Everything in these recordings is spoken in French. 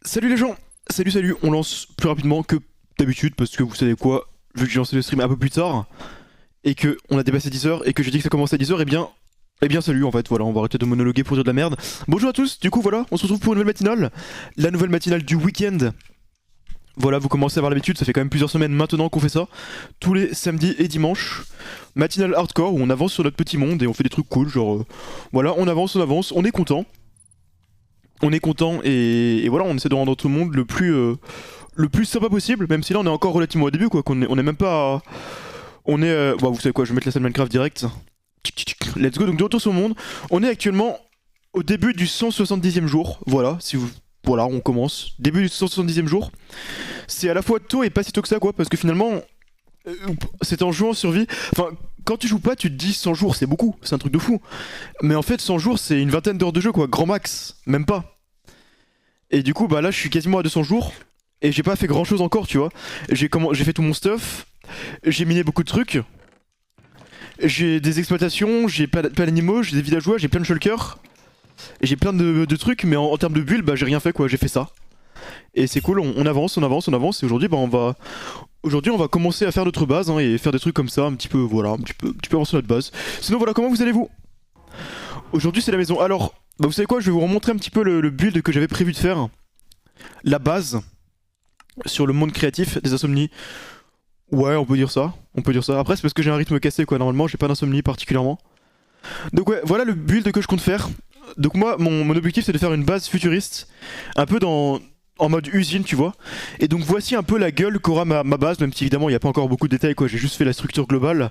Salut les gens, salut, on lance plus rapidement que d'habitude parce que vous savez quoi, vu que j'ai lancé le stream un peu plus tard et que on a dépassé 10h et que j'ai dit que ça commençait à 10h, eh bien salut en fait, voilà, on va arrêter de monologuer pour dire de la merde. Bonjour à tous, du coup voilà, on se retrouve pour une nouvelle matinale, la nouvelle matinale du week-end. Voilà, vous commencez à avoir l'habitude, ça fait quand même plusieurs semaines maintenant qu'on fait ça, tous les samedis et dimanches. Matinale hardcore où on avance sur notre petit monde et on fait des trucs cool, genre voilà, on avance, on est content. On est content et voilà, on essaie de rendre tout le monde le plus sympa possible, même si là on est encore relativement au début quoi, qu'on est, on est même pas. On est. Bon, vous savez quoi, je vais mettre la salle Minecraft direct. Let's go, donc de retour sur le monde. On est actuellement au début du 170e jour, voilà, si vous. Voilà, on commence. Début du 170e jour. C'est à la fois tôt et pas si tôt que ça quoi, parce que finalement, euh, c'est en jouant en survie. Enfin, quand tu joues pas, tu te dis 100 jours, c'est beaucoup, c'est un truc de fou. Mais en fait, 100 jours, c'est une vingtaine d'heures de jeu quoi, grand max, même pas. Et du coup, bah là, je suis quasiment à 200 jours. Et j'ai pas fait grand chose encore, tu vois. J'ai fait tout mon stuff. J'ai miné beaucoup de trucs. J'ai des exploitations, j'ai pas d'animaux, j'ai des villageois, j'ai plein de shulkers. Et j'ai plein de trucs, mais en termes de build, bah j'ai rien fait quoi, j'ai fait ça. Et c'est cool, on avance, on avance. Et aujourd'hui, bah Aujourd'hui, on va commencer à faire notre base hein, et faire des trucs comme ça, un petit peu, voilà, un petit peu avancer notre base. Sinon, voilà, comment vous allez-vous? Aujourd'hui, c'est la maison. Alors, bah, vous savez quoi, je vais vous remontrer un petit peu le build que j'avais prévu de faire. La base. Sur le monde créatif des insomnies. Ouais, on peut dire ça. On peut dire ça. Après, c'est parce que j'ai un rythme cassé, quoi. Normalement, j'ai pas d'insomnie particulièrement. Donc, ouais, voilà le build que je compte faire. Donc, moi, mon objectif, c'est de faire une base futuriste. Un peu en mode usine, tu vois. Et donc, voici un peu la gueule qu'aura ma base, même si évidemment, il n'y a pas encore beaucoup de détails, quoi. J'ai juste fait la structure globale.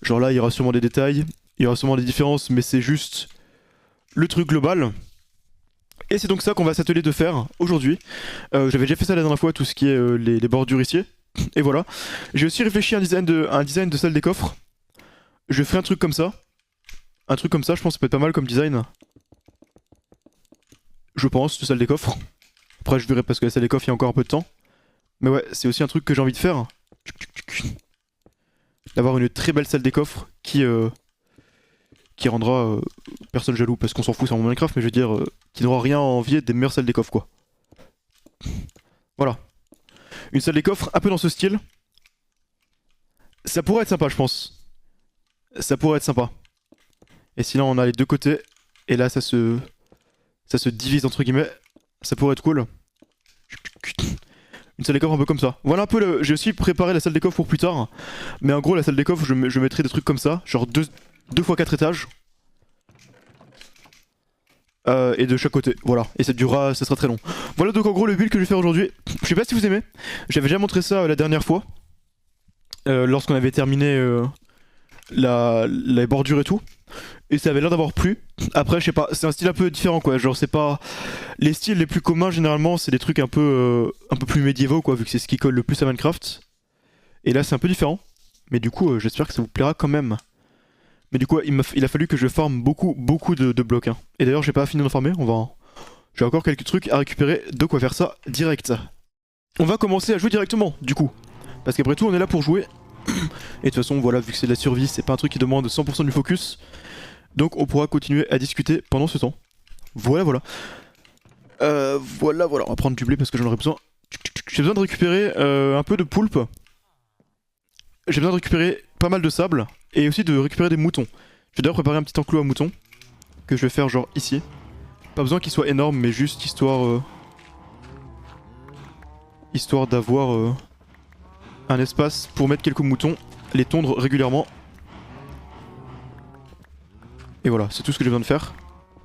Genre là, il y aura sûrement des détails. Il y aura sûrement des différences, mais c'est juste le truc global. Et c'est donc ça qu'on va s'atteler de faire aujourd'hui. J'avais déjà fait ça la dernière fois, tout ce qui est les bordures ici. Et voilà. J'ai aussi réfléchi à un design de salle des coffres. Je ferai un truc comme ça. Un truc comme ça, je pense que ça peut être pas mal comme design. Je pense, de salle des coffres. Après, je verrai parce que la salle des coffres, il y a encore un peu de temps. Mais ouais, c'est aussi un truc que j'ai envie de faire. D'avoir une très belle salle des coffres qui rendra personne jaloux parce qu'on s'en fout, c'est en Minecraft, mais je veux dire, qui n'aura rien à envier des meilleures salles des coffres, quoi. Voilà. Une salle des coffres un peu dans ce style. Ça pourrait être sympa, je pense. Ça pourrait être sympa. Et sinon, on a les deux côtés. Et là, ça se divise entre guillemets. Ça pourrait être cool. Une salle des coffres un peu comme ça. Voilà un peu le. J'ai aussi préparé la salle des coffres pour plus tard. Mais en gros, la salle des coffres, je mettrai des trucs comme ça. Genre 2 fois 4 étages. Et de chaque côté, voilà. Et ça sera très long. Voilà donc en gros le build que je vais faire aujourd'hui. Je sais pas si vous aimez. J'avais déjà montré ça la dernière fois. Lorsqu'on avait terminé la bordure et tout. Et ça avait l'air d'avoir plu. Après, je sais pas, c'est un style un peu différent quoi. Genre, c'est pas. Les styles les plus communs généralement, c'est des trucs un peu plus médiévaux quoi, vu que c'est ce qui colle le plus à Minecraft. Et là, c'est un peu différent. Mais du coup, j'espère que ça vous plaira quand même. Mais du coup, il a fallu que je farme beaucoup de blocs. Hein. Et d'ailleurs, j'ai pas fini d'en farmer. J'ai encore quelques trucs à récupérer. De quoi faire ça direct. On va commencer à jouer directement, du coup. Parce qu'après tout, on est là pour jouer. Et de toute façon, voilà, vu que c'est de la survie, c'est pas un truc qui demande 100% du focus. Donc on pourra continuer à discuter pendant ce temps. Voilà. Voilà. On va prendre du blé parce que j'en aurai besoin. J'ai besoin de récupérer un peu de poulpe. J'ai besoin de récupérer pas mal de sable. Et aussi de récupérer des moutons. Je vais d'ailleurs préparer un petit enclos à moutons. Que je vais faire genre ici. Pas besoin qu'il soit énorme, mais juste histoire... histoire d'avoir un espace pour mettre quelques moutons. Les tondre régulièrement. Et voilà, c'est tout ce que j'ai besoin de faire.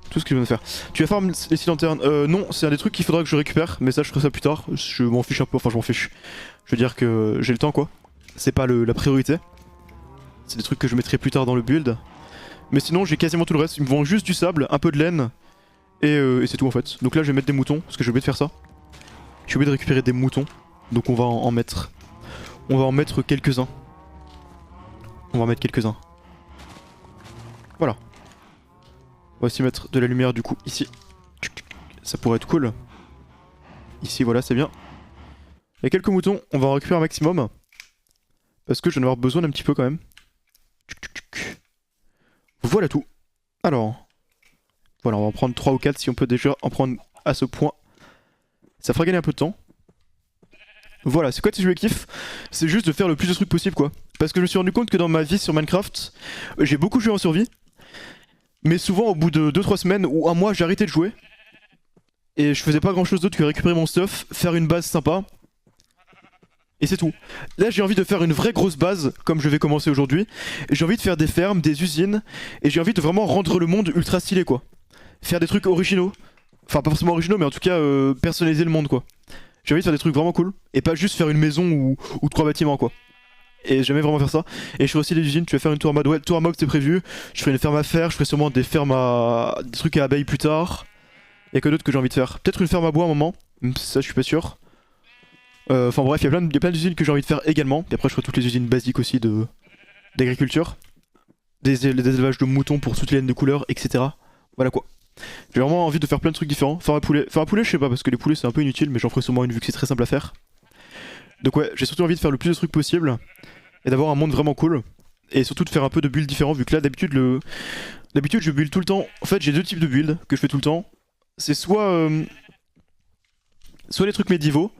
Tout ce que j'ai besoin de faire. Tu vas farm les scies lanternes non, c'est un des trucs qu'il faudra que je récupère, mais ça je ferai ça plus tard. Je m'en fiche un peu, enfin je m'en fiche. Je veux dire que j'ai le temps quoi. C'est pas la priorité. C'est des trucs que je mettrai plus tard dans le build. Mais sinon j'ai quasiment tout le reste. Il me vend juste du sable, un peu de laine. Et c'est tout en fait. Donc là je vais mettre des moutons, parce que j'ai oublié de faire ça. J'ai oublié de récupérer des moutons. Donc on va en mettre. On va en mettre quelques-uns. On va en mettre quelques-uns. Voilà. On va aussi mettre de la lumière du coup ici. Ça pourrait être cool. Ici voilà c'est bien. Il y a quelques moutons, on va en récupérer un maximum. Parce que je vais en avoir besoin d'un petit peu quand même. Voilà tout. Alors. Voilà on va en prendre 3 ou 4 si on peut déjà en prendre à ce point. Ça fera gagner un peu de temps. Voilà, c'est quoi tes objectifs? C'est juste de faire le plus de trucs possible quoi. Parce que je me suis rendu compte que dans ma vie sur Minecraft, j'ai beaucoup joué en survie. Mais souvent au bout de 2-3 semaines ou un mois j'ai arrêté de jouer. Et je faisais pas grand chose d'autre que récupérer mon stuff, faire une base sympa. Et c'est tout. Là j'ai envie de faire une vraie grosse base, comme je vais commencer aujourd'hui. J'ai envie de faire des fermes, des usines. Et j'ai envie de vraiment rendre le monde ultra stylé quoi. Faire des trucs originaux. Enfin pas forcément originaux mais en tout cas personnaliser le monde quoi. J'ai envie de faire des trucs vraiment cool. Et pas juste faire une maison ou 3 bâtiments quoi. Et j'aimais vraiment faire ça. Et je ferai aussi des usines, tu vas faire une tour à mode. Ouais, tour à mode c'est prévu. Je ferai une ferme à faire, je ferai sûrement des fermes à. Des trucs à abeilles plus tard. Y'a que d'autres que j'ai envie de faire. Peut-être une ferme à bois à un moment, même si ça je suis pas sûr. Enfin bref, il y a plein d'usines que j'ai envie de faire également. Et après je ferai toutes les usines basiques aussi d'agriculture. Des élevages de moutons pour toutes les laines de couleurs, etc. Voilà quoi. J'ai vraiment envie de faire plein de trucs différents. Faire un poulet, je sais pas parce que les poulets c'est un peu inutile, mais j'en ferai sûrement une vu que c'est très simple à faire. Donc ouais, j'ai surtout envie de faire le plus de trucs possible et d'avoir un monde vraiment cool. Et surtout de faire un peu de builds différents vu que là d'habitude je build tout le temps. En fait j'ai deux types de builds que je fais tout le temps. C'est soit les trucs médiévaux,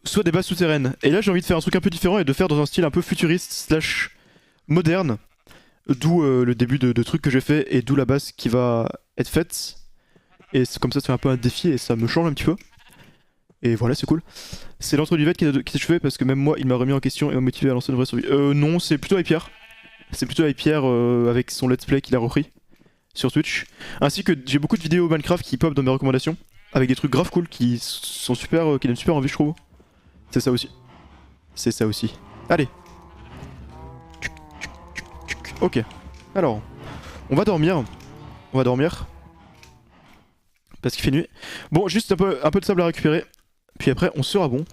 soit des bases souterraines. Et là j'ai envie de faire un truc un peu différent et de faire dans un style un peu futuriste slash moderne. D'où le début de trucs que j'ai fait et d'où la base qui va être faite. Et comme ça fait un peu un défi et ça me change un petit peu. Et voilà, c'est cool. C'est l'entre du qui s'est achevé parce que même moi il m'a remis en question et m'a motivé à lancer une vraie survie. Non, c'est plutôt Hypierre. C'est plutôt Hypierre avec son let's play qu'il a repris sur Twitch. Ainsi que j'ai beaucoup de vidéos Minecraft qui pop dans mes recommandations avec des trucs grave cool qui sont super, qui donnent super envie, je trouve. C'est ça aussi. C'est ça aussi. Allez. Ok. Alors, on va dormir. On va dormir. Parce qu'il fait nuit. Bon, juste un peu de sable à récupérer. Puis après, on sera bon.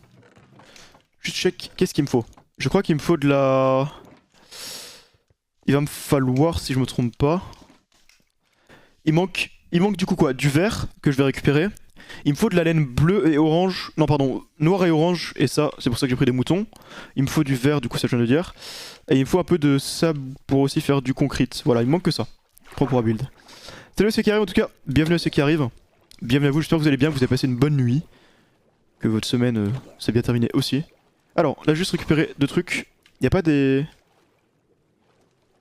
Juste check, qu'est-ce qu'il me faut? Je crois qu'il me faut de la... Il va me falloir, si je me trompe pas... Il manque du coup quoi? Du vert, que je vais récupérer. Il me faut de la laine bleue et orange... Non, pardon, noire et orange, et ça, c'est pour ça que j'ai pris des moutons. Il me faut du vert, du coup, ça je viens de dire. Et il me faut un peu de sable pour aussi faire du concrete. Voilà, il me manque que ça. Propre à build. Salut à ceux qui arrivent en tout cas, bienvenue à ceux qui arrivent. Bienvenue à vous, j'espère que vous allez bien, que vous avez passé une bonne nuit. Que votre semaine s'est bien terminée aussi. Alors, là juste récupérer deux trucs. Y a pas des...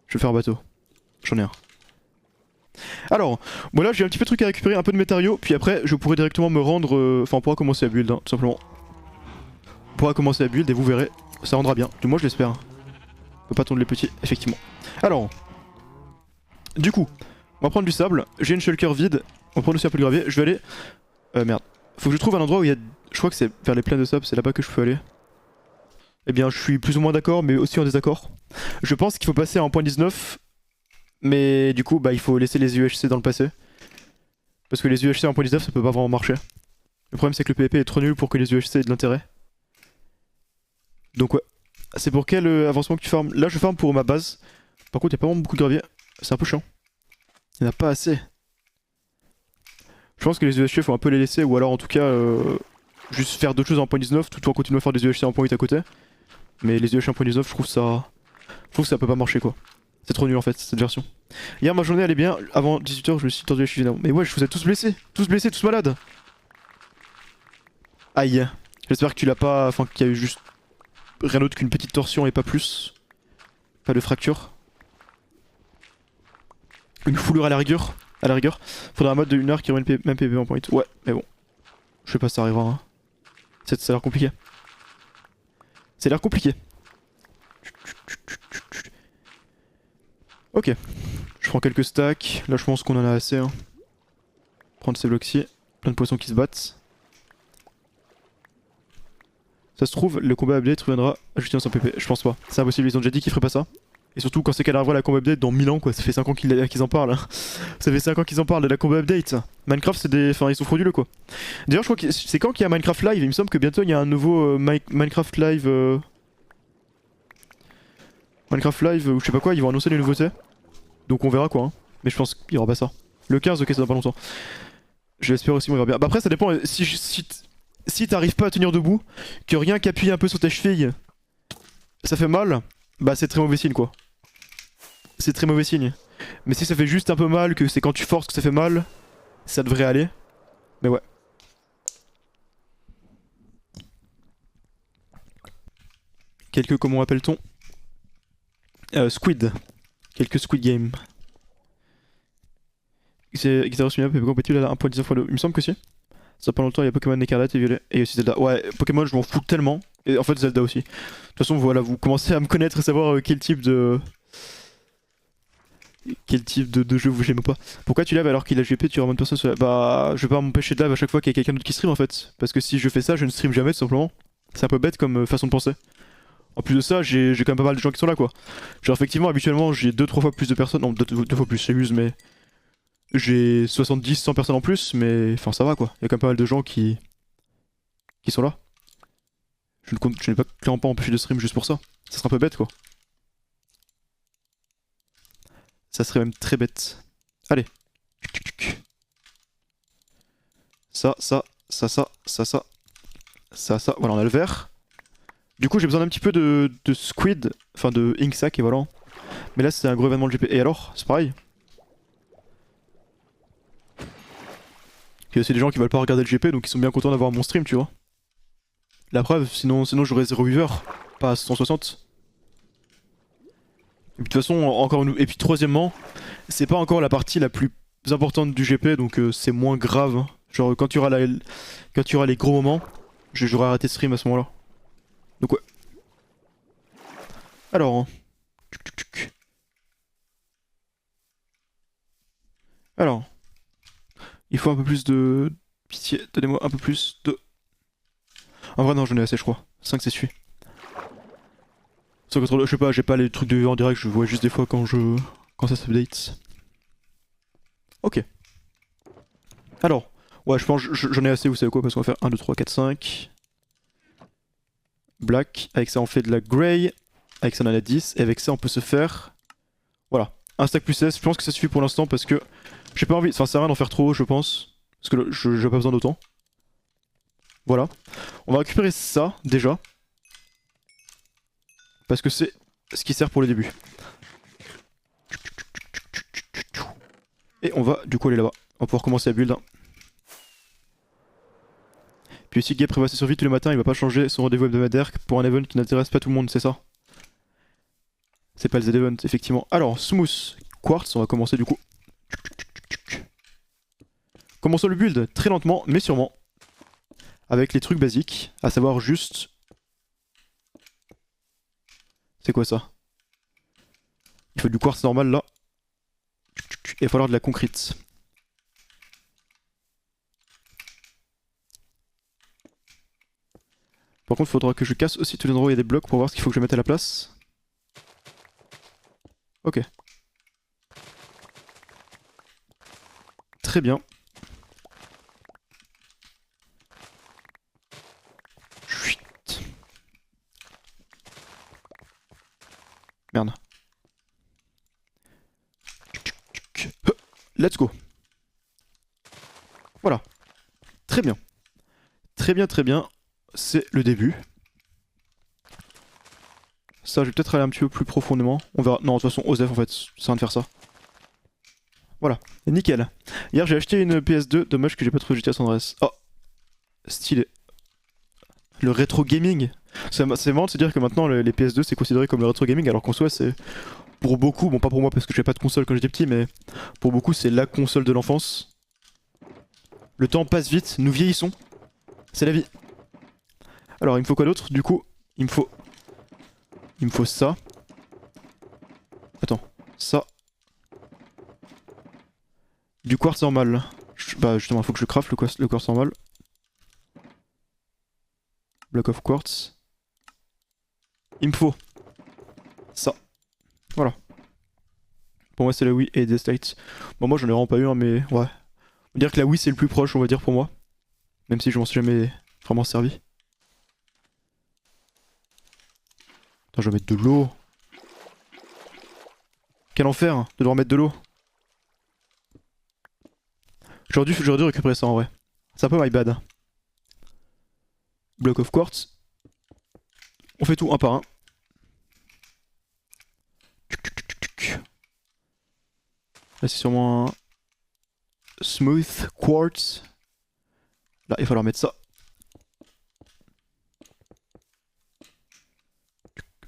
Je vais faire un bateau. J'en ai un. Alors, voilà, j'ai un petit peu de trucs à récupérer, un peu de matériaux, puis après je pourrai directement me rendre... Enfin, on pourra commencer à build, hein, tout simplement. On pourra commencer à build et vous verrez, ça rendra bien. Du moins je l'espère. On peut pas tourner les petits, effectivement. Alors, du coup, on va prendre du sable. J'ai une shulker vide. On va prendre aussi un peu de gravier. Je vais aller... merde. Faut que je trouve un endroit où il y a... Je crois que c'est vers les plaines de sable, c'est là-bas que je peux aller. Eh bien, je suis plus ou moins d'accord, mais aussi en désaccord. Je pense qu'il faut passer à 1.19, mais du coup, bah, il faut laisser les UHC dans le passé. Parce que les UHC à 1.19, ça peut pas vraiment marcher. Le problème, c'est que le PvP est trop nul pour que les UHC aient de l'intérêt. Donc ouais. C'est pour quel avancement que tu farmes? Là, je farme pour ma base. Par contre, il y a pas vraiment beaucoup de gravier. C'est un peu chiant. Il n'y en a pas assez. Je pense que les UHC, faut un peu les laisser, ou alors en tout cas... juste faire d'autres choses en 1.19 tout en continuant à faire des UHC en 1.8 à côté. Mais les UHC 1.19 je trouve que ça peut pas marcher quoi. C'est trop nul en fait cette version. Hier ma journée allait bien, avant 18h je me suis tendu à chier. Mais ouais je vous ai tous blessés, tous malades. Aïe. J'espère que tu l'as pas, enfin qu'il y a eu juste rien d'autre qu'une petite torsion et pas plus. Pas de fracture. Une foulure à la rigueur. Faudra un mode de 1 heure qui aurait même PvP en point. Ouais mais bon. Je sais pas si ça arrivera hein. Ça a l'air compliqué. Ça a l'air compliqué. Ok. Je prends quelques stacks. Là je pense qu'on en a assez. Hein. Prendre ces blocs-ci. Plein de poissons qui se battent. Ça se trouve, le combat update reviendra ajouter un PP. Je pense pas. C'est impossible, ils ont déjà dit qu'ils feraient pas ça. Et surtout quand c'est qu'elle arrivera la combat update dans 1000 ans quoi. Ça fait 5 ans qu'ils en parlent. Hein. Ça fait 5 ans qu'ils en parlent de la combat update. Minecraft c'est des... Enfin ils sont frauduleux quoi. D'ailleurs je crois que c'est quand qu'il y a Minecraft Live. Il me semble que bientôt il y a un nouveau Minecraft Live... Minecraft Live ou je sais pas quoi. Ils vont annoncer les nouveautés. Donc on verra quoi. Hein. Mais je pense qu'il y aura pas ça. Le 15 ok ça dans pas longtemps. Je l'espère aussi on verra bien. Bah après ça dépend. Si t'arrives pas à tenir debout, que rien qu'appuyer un peu sur tes chevilles, ça fait mal, bah c'est très mauvais signe quoi. C'est très mauvais signe. Mais si ça fait juste un peu mal, que c'est quand tu forces que ça fait mal, ça devrait aller. Mais ouais. quelques, comment appelle-t-on, Squid. Quelques Squid Game. C'est Guitar Hero est compatible à 1.10 x 2. Il me semble que si. Ça pas longtemps, il y a Pokémon Écarlate et Violet. Et aussi Zelda. Ouais, Pokémon, je m'en fous tellement. Et en fait, Zelda aussi. De toute façon, voilà, vous commencez à me connaître et savoir quel type de. Quel type de jeu vous j'aime pas. Pourquoi tu laves alors qu'il a GP, tu ramènes personne sur la... Bah, je vais pas m'empêcher de lave à chaque fois qu'il y a quelqu'un d'autre qui stream en fait. Parce que si je fais ça, je ne stream jamais tout simplement. C'est un peu bête comme façon de penser. En plus de ça, j'ai quand même pas mal de gens qui sont là quoi. Genre, effectivement, habituellement, j'ai 2-3 fois plus de personnes. Non, 2 fois plus, j'abuse, mais. J'ai 70-100 personnes en plus, mais. Enfin, ça va quoi. Il y a quand même pas mal de gens qui sont là. Je n'ai pas clairement pas empêché de stream juste pour ça. Ça serait un peu bête quoi. Ça serait même très bête. Allez. Ça. Voilà, on a le vert. Du coup, j'ai besoin d'un petit peu de squid, enfin de ink sac et voilà. Mais là, c'est un gros événement de GP. Et alors, c'est pareil. C'est des gens qui veulent pas regarder le GP, donc ils sont bien contents d'avoir mon stream, tu vois. La preuve, sinon j'aurais 0 viewer, pas 160. Et puis de toute façon, encore une... Et puis troisièmement, c'est pas encore la partie la plus importante du GP, donc c'est moins grave. Hein. Genre quand tu auras les gros moments, j'aurai arrêté de stream à ce moment-là. Donc ouais. Alors, hein. Alors, il faut un peu plus de pitié. Donnez-moi un peu plus de. En vrai non, j'en ai assez, je crois. 5 c'est suffit. Je sais pas, j'ai pas les trucs de en direct, je vois juste des fois quand ça s'update. Ok. Alors, ouais, je pense j'en ai assez, vous savez quoi, parce qu'on va faire 1, 2, 3, 4, 5. Black, avec ça on fait de la grey, avec ça on en a 10, et avec ça on peut se faire... Voilà, un stack plus 16, je pense que ça suffit pour l'instant parce que j'ai pas envie, enfin ça sert à rien d'en faire trop je pense, parce que j'ai pas besoin d'autant. Voilà, on va récupérer ça déjà, parce que c'est ce qui sert pour les débuts. Et on va du coup aller là-bas, on va pouvoir commencer à build. Hein. Puis aussi Gay prévoit ses survies tous les matins, il va pas changer son rendez-vous hebdomadaire pour un event qui n'intéresse pas tout le monde, c'est ça? C'est pas le Z-Event, effectivement. Alors, Smooth, Quartz, on va commencer du coup. Commençons le build très lentement, mais sûrement. Avec les trucs basiques, à savoir juste... C'est quoi ça? Il faut du quartz normal là. Et il va falloir de la concrete. Par contre, il faudra que je casse aussi tous les endroits où il y a des blocs pour voir ce qu'il faut que je mette à la place. Ok. Très bien. Chut. Merde. Let's go. Voilà. Très bien. Très bien, très bien. C'est le début. Ça, je vais peut-être aller un petit peu plus profondément. On verra. Non, de toute façon, Osef en fait, ça vient de faire ça. Voilà, nickel. Hier, j'ai acheté une PS2. Dommage que j'ai pas trouvé GTA San Andreas. Oh, stylé. Le rétro gaming. C'est marrant de se dire que maintenant les PS2 c'est considéré comme le rétro gaming alors qu'en soi c'est pour beaucoup, bon pas pour moi parce que j'avais pas de console quand j'étais petit mais pour beaucoup c'est la console de l'enfance. Le temps passe vite, nous vieillissons. C'est la vie. Alors il me faut quoi d'autre du coup? Il me faut ça. Attends, ça. Du quartz normal. Bah justement il faut que je craft le quartz normal. Block of quartz. Il me faut ça. Voilà. Pour moi c'est la Wii et des States. Bon moi j'en ai vraiment pas eu un mais ouais. On va dire que la Wii c'est le plus proche on va dire pour moi. Même si je m'en suis jamais vraiment servi. Attends je vais mettre de l'eau. Quel enfer hein, de devoir mettre de l'eau. J'aurais dû récupérer ça en vrai. C'est un peu my bad. Block of quartz. On fait tout un par un. Là c'est sûrement un smooth quartz. Là il va falloir mettre ça.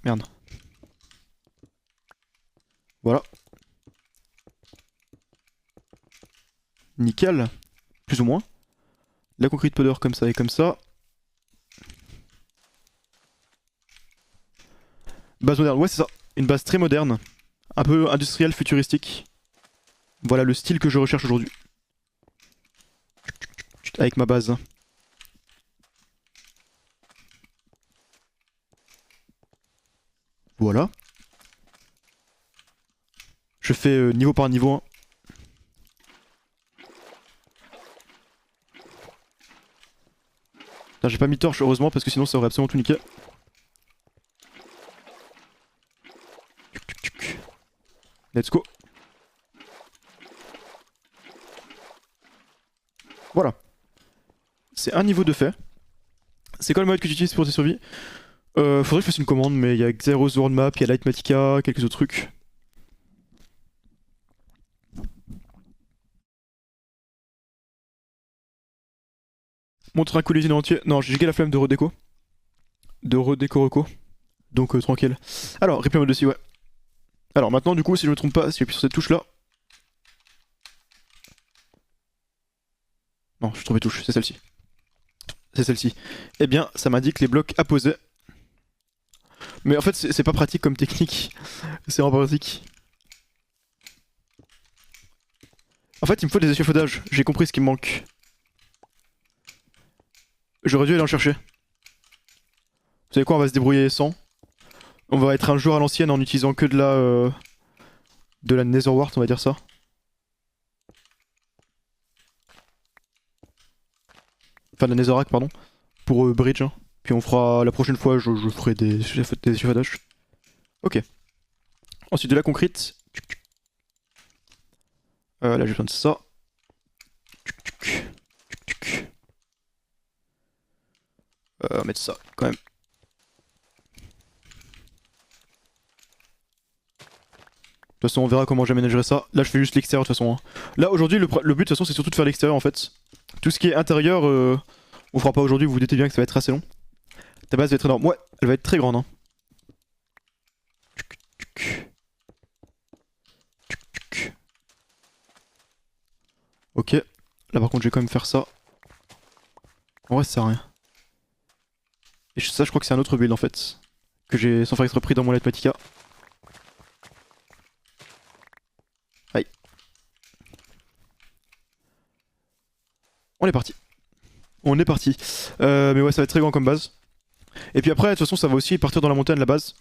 Merde. Voilà. Nickel. Plus ou moins. La concrete powder comme ça et comme ça. Base moderne, ouais c'est ça. Une base très moderne. Un peu industrielle, futuristique. Voilà le style que je recherche aujourd'hui. Avec ma base. Voilà. Je fais niveau par niveau. Hein. J'ai pas mis torche heureusement parce que sinon ça aurait absolument tout niqué. Let's go. Voilà. C'est un niveau de fait. C'est quoi le mode que tu utilises pour tes survies? Faudrait que je fasse une commande, mais il y a Xeros World Map, il y a Lightmatica, quelques autres trucs. Montre un coup les entier. Non, j'ai la flemme de redéco. De redéco reco. Donc tranquille. Alors, replay mode aussi, ouais. Alors maintenant, du coup, si je me trompe pas, si j'appuie sur cette touche là. Non, je suis trompé touche, c'est celle-ci. C'est celle-ci. Eh bien, ça m'indique les blocs à poser. Mais en fait, c'est pas pratique comme technique. C'est vraiment pas pratique. En fait, il me faut des échafaudages. J'ai compris ce qui me manque. J'aurais dû aller en chercher. Vous savez quoi, on va se débrouiller sans. On va être un joueur à l'ancienne en utilisant que de la Netherwart, on va dire ça. Enfin, de la Netherrack, pardon. Pour Bridge. Hein. Puis on fera, la prochaine fois, je ferai des échafaudages. Ok. Ensuite, de la concrete. Là, j'ai besoin de ça. On va mettre ça, quand même. De toute façon, on verra comment j'aménagerai ça. Là, je fais juste l'extérieur de toute façon. Hein. Là, aujourd'hui, le but de toute façon, c'est surtout de faire l'extérieur en fait. Tout ce qui est intérieur, on fera pas aujourd'hui. Vous vous doutez bien que ça va être assez long. Ta base va être énorme. Ouais, elle va être très grande. Hein. Ok. Là, par contre, je vais quand même faire ça. En vrai, ça sert à rien. Et ça, je crois que c'est un autre build en fait. Que j'ai sans faire exprès pris dans mon Lightmatica. Aïe. On est parti. On est parti. Mais ouais, ça va être très grand comme base. Et puis après, de toute façon, ça va aussi partir dans la montagne, la base.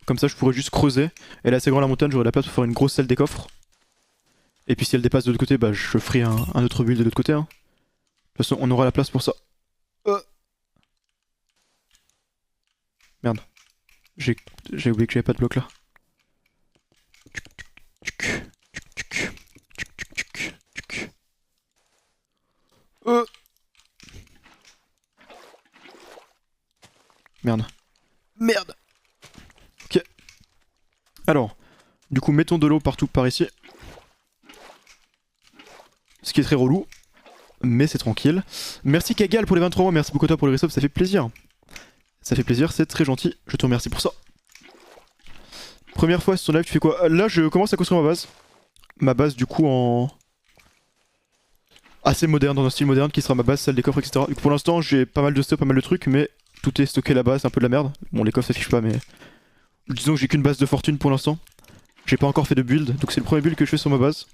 Comme ça, je pourrais juste creuser. Elle est assez grande la montagne, j'aurai la place pour faire une grosse salle des coffres. Et puis si elle dépasse de l'autre côté, bah je ferai un autre build de l'autre côté. Hein. De toute façon, on aura la place pour ça. Merde. J'ai oublié que j'avais pas de bloc là. Merde. Merde. Ok. Alors, du coup, mettons de l'eau partout par ici. Ce qui est très relou. Mais c'est tranquille. Merci Kagal pour les 23 mois, merci beaucoup à toi pour les resubs, ça fait plaisir. Ça fait plaisir, c'est très gentil, je te remercie pour ça. Première fois sur ton live, tu fais quoi? Là, je commence à construire ma base. Ma base, du coup, en... assez moderne, dans un style moderne, qui sera ma base, salle des coffres, etc. Du coup, pour l'instant, j'ai pas mal de stuff, pas mal de trucs, mais tout est stocké là-bas, c'est un peu de la merde. Bon, les coffres s'affichent pas, mais... Disons que j'ai qu'une base de fortune pour l'instant. J'ai pas encore fait de build, donc c'est le premier build que je fais sur ma base.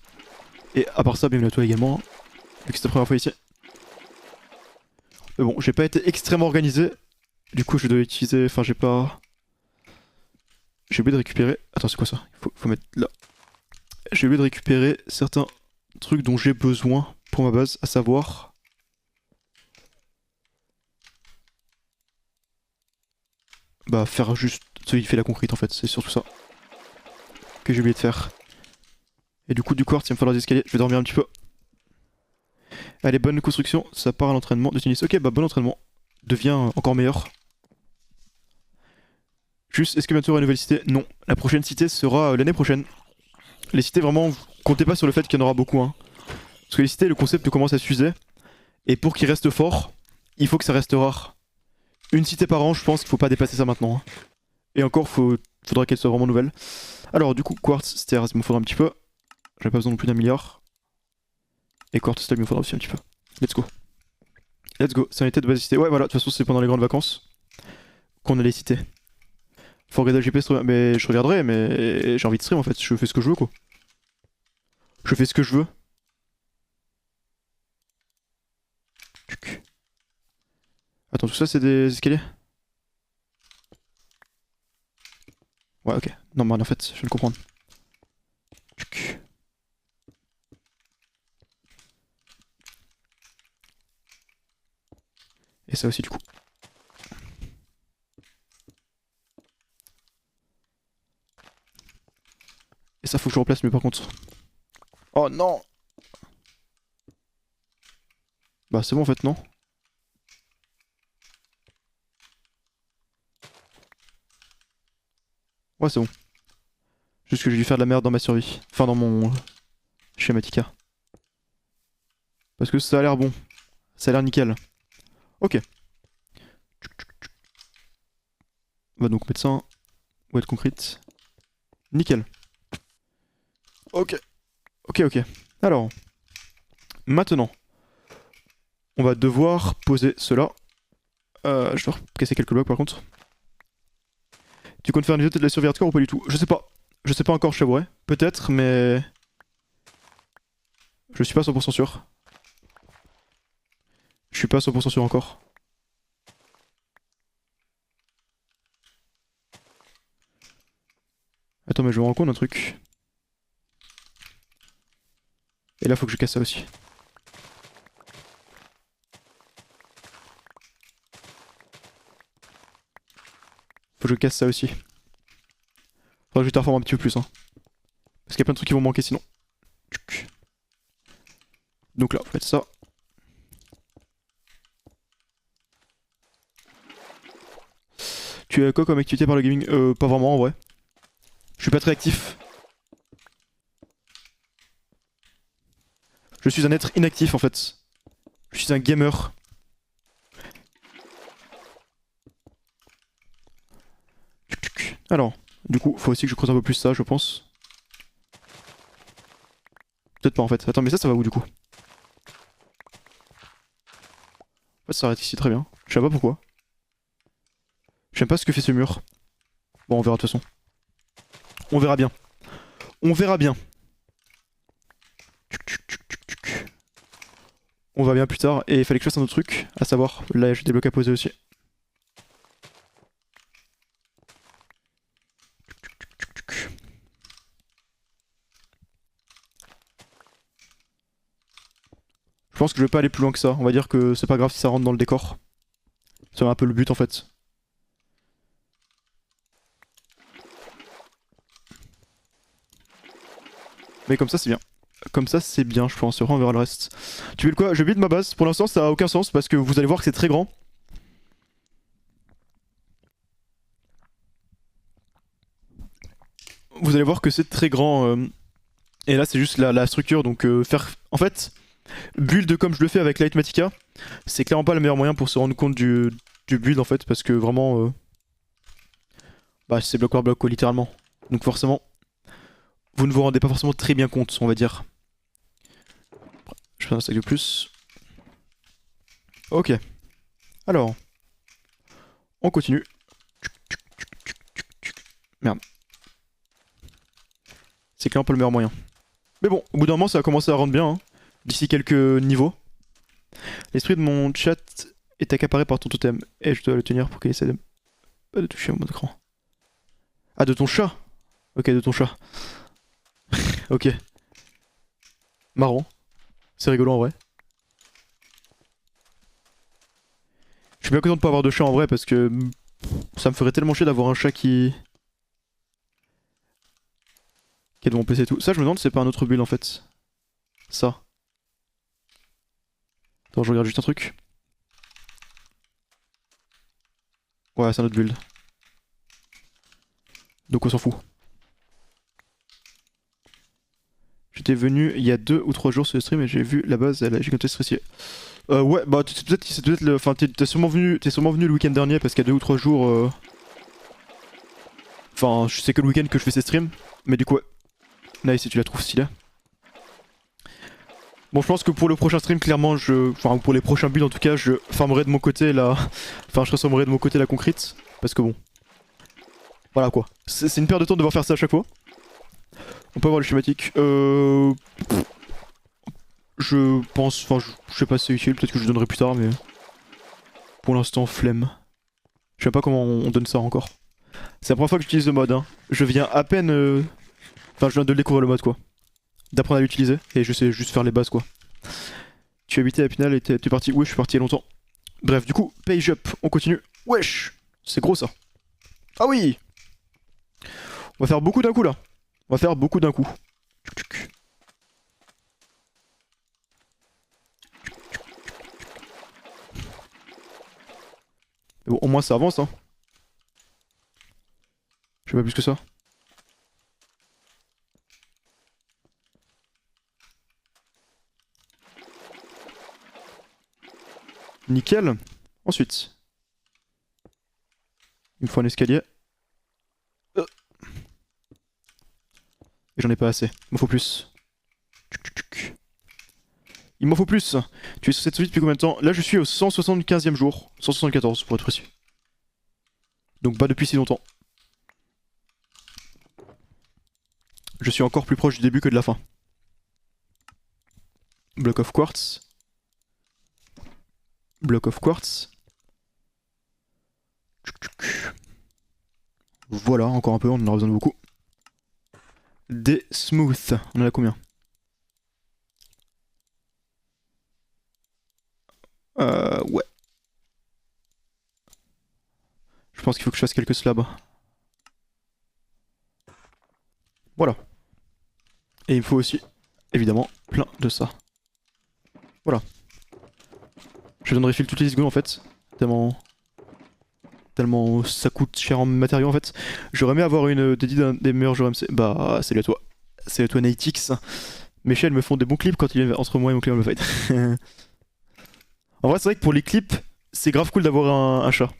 Et à part ça, bienvenue à toi également, vu que c'est ta première fois ici. Mais bon, j'ai pas été extrêmement organisé. Du coup, je dois utiliser... Enfin, j'ai pas... J'ai oublié de récupérer... Attends, c'est quoi ça? Faut mettre là. J'ai oublié de récupérer certains trucs dont j'ai besoin pour ma base, à savoir... Bah, faire juste... Celui qui fait la concrete en fait, c'est surtout ça. Que j'ai oublié de faire. Et du coup, du quartz, il va me falloir des escaliers, je vais dormir un petit peu. Allez, bonne construction, ça part à l'entraînement de tennis. Ok, bah bon entraînement. Devient encore meilleur. Juste, est-ce que bientôt il y aura une nouvelle cité? Non. La prochaine cité sera l'année prochaine. Les cités, vraiment, comptez pas sur le fait qu'il y en aura beaucoup. Hein. Parce que les cités, le concept commence à s'user. Et pour qu'il reste fort, il faut que ça reste rare. Une cité par an, je pense qu'il faut pas dépasser ça maintenant. Hein. Et encore, faudra qu'elle soit vraiment nouvelle. Alors, du coup, quartz, stairs, il me faudra un petit peu. J'avais pas besoin non plus d'1 milliard. Et quartz, stairs, il me faudra aussi un petit peu. Let's go. Let's go. C'est un état de basicité. Ouais, voilà, de toute façon, c'est pendant les grandes vacances qu'on a les cités. Faut regarder le GPS, mais je regarderai, mais j'ai envie de stream en fait. Je fais ce que je veux, quoi. Je fais ce que je veux. Attends, tout ça, c'est des escaliers? Ouais, ok. Non, mais en fait, je viens de comprendre. Et ça aussi, du coup. Et ça, faut que je replace mieux par contre. Oh non! Bah, c'est bon en fait, non? Ouais, c'est bon. Juste que j'ai dû faire de la merde dans ma survie. Enfin, dans mon schématica. Parce que ça a l'air bon. Ça a l'air nickel. Ok. On va donc mettre ça en wet concrete. Nickel. Ok. Ok, ok. Alors. Maintenant. On va devoir poser cela. Je dois casser quelques blocs par contre. Tu comptes faire une vidéo de la survie hardcore ou pas du tout? Je sais pas. Je sais pas encore, je t'avouerai. Peut-être, mais... Je suis pas 100% sûr. Je suis pas 100% sûr encore. Attends, mais je me rends compte d'un truc. Et là, faut que je casse ça aussi. Faut que je casse ça aussi. Faudra que je terraforme un petit peu plus, hein. Parce qu'il y a plein de trucs qui vont manquer sinon. Donc là, faut mettre ça. Tu as quoi comme activité par le gaming? Pas vraiment en vrai. Je suis pas très actif. Je suis un être inactif en fait. Je suis un gamer. Alors, du coup, faut aussi que je creuse un peu plus ça, je pense. Peut-être pas en fait. Attends, mais ça va où du coup? En fait, ça s'arrête ici, très bien. Je sais pas pourquoi. Je sais pas ce que fait ce mur. Bon, on verra de toute façon. On verra bien. On verra bien. On va bien plus tard. Et il fallait que je fasse un autre truc, à savoir, là j'ai des blocs à poser aussi. Je pense que je vais pas aller plus loin que ça. On va dire que c'est pas grave si ça rentre dans le décor. C'est un peu le but en fait. Mais comme ça c'est bien. Comme ça c'est bien, je pense. Après on verra le reste. Tu veux quoi? Je build ma base. Pour l'instant ça a aucun sens parce que vous allez voir que c'est très grand. Vous allez voir que c'est très grand. Et là c'est juste la structure. Donc faire... En fait, build comme je le fais avec Lightmatica, c'est clairement pas le meilleur moyen pour se rendre compte du build en fait. Parce que vraiment... Bah c'est bloc par bloc quoi, littéralement. Donc forcément... Vous ne vous rendez pas forcément très bien compte, on va dire. Je fais un stack de plus. Ok. Alors. On continue. Merde. C'est clairement pas le meilleur moyen. Mais bon, au bout d'un moment, ça va commencer à rendre bien. Hein, d'ici quelques niveaux. L'esprit de mon chat est accaparé par ton totem. Et je dois le tenir pour qu'il essaie de... Pas de toucher mon écran. Ah, de ton chat. Ok, de ton chat. Ok. Marrant. C'est rigolo en vrai. Je suis bien content de pas avoir de chat en vrai parce que ça me ferait tellement chier d'avoir un chat qui est de mon PC et tout. Ça, je me demande si c'est pas un autre build en fait. Ça. Attends, je regarde juste un truc. Ouais, c'est un autre build. Donc on s'en fout. J'étais venu il y a 2 ou 3 jours sur le stream et j'ai vu la base, elle a gigantesque stressé. Ouais, bah c'est peut-être le... Enfin, t'es sûrement venu le week-end dernier parce qu'il y a 2 ou 3 jours... Enfin, je sais que le week-end que je fais ces streams. Mais du coup, ouais. Nice, si tu la trouves stylée. Bon, je pense que pour le prochain stream, clairement, enfin, pour les prochains builds en tout cas, je farmerai de mon côté la. Enfin, je transformerai de mon côté la concrete. Parce que bon. Voilà quoi. C'est une perte de temps de devoir faire ça à chaque fois. On peut avoir le schématique. Je pense. Enfin, je sais pas si c'est utile, peut-être que je donnerai plus tard, mais. Pour l'instant, flemme. Je sais pas comment on donne ça encore. C'est la première fois que j'utilise le mode, hein. Je viens à peine. Enfin, je viens de découvrir le mode quoi. D'apprendre à l'utiliser, et je sais juste faire les bases quoi. Tu habitais à Pinal et t'es parti. Oui, je suis parti il y a longtemps. Bref, du coup, page up, on continue. Wesh, c'est gros ça. Ah oui. On va faire beaucoup d'un coup là. On va faire beaucoup d'un coup. Mais bon, au moins ça avance hein. Je sais pas plus que ça. Nickel. Ensuite. Il me faut un escalier. Et j'en ai pas assez. Il m'en faut plus. Il m'en faut plus. Tu es sur cette suite depuis combien de temps? Là je suis au 175e jour. 174 pour être précis. Donc pas depuis si longtemps. Je suis encore plus proche du début que de la fin. Block of quartz. Block of quartz. Voilà, encore un peu, on en aura besoin de beaucoup. Des smooth, on en a combien? Ouais. Je pense qu'il faut que je fasse quelques slabs. Voilà. Et il me faut aussi, évidemment, plein de ça. Voilà. Je donnerai fil toutes les 10 secondes en fait. Tellement ça coûte cher en matériaux en fait. J'aurais aimé avoir une dédiée d'un des meilleurs joueurs MC. Bah, salut à toi. Salut à toi Nightix. Mes chiens me font des bons clips quand il est entre moi et mon client me fight. En vrai, c'est vrai que pour les clips, c'est grave cool d'avoir un chat.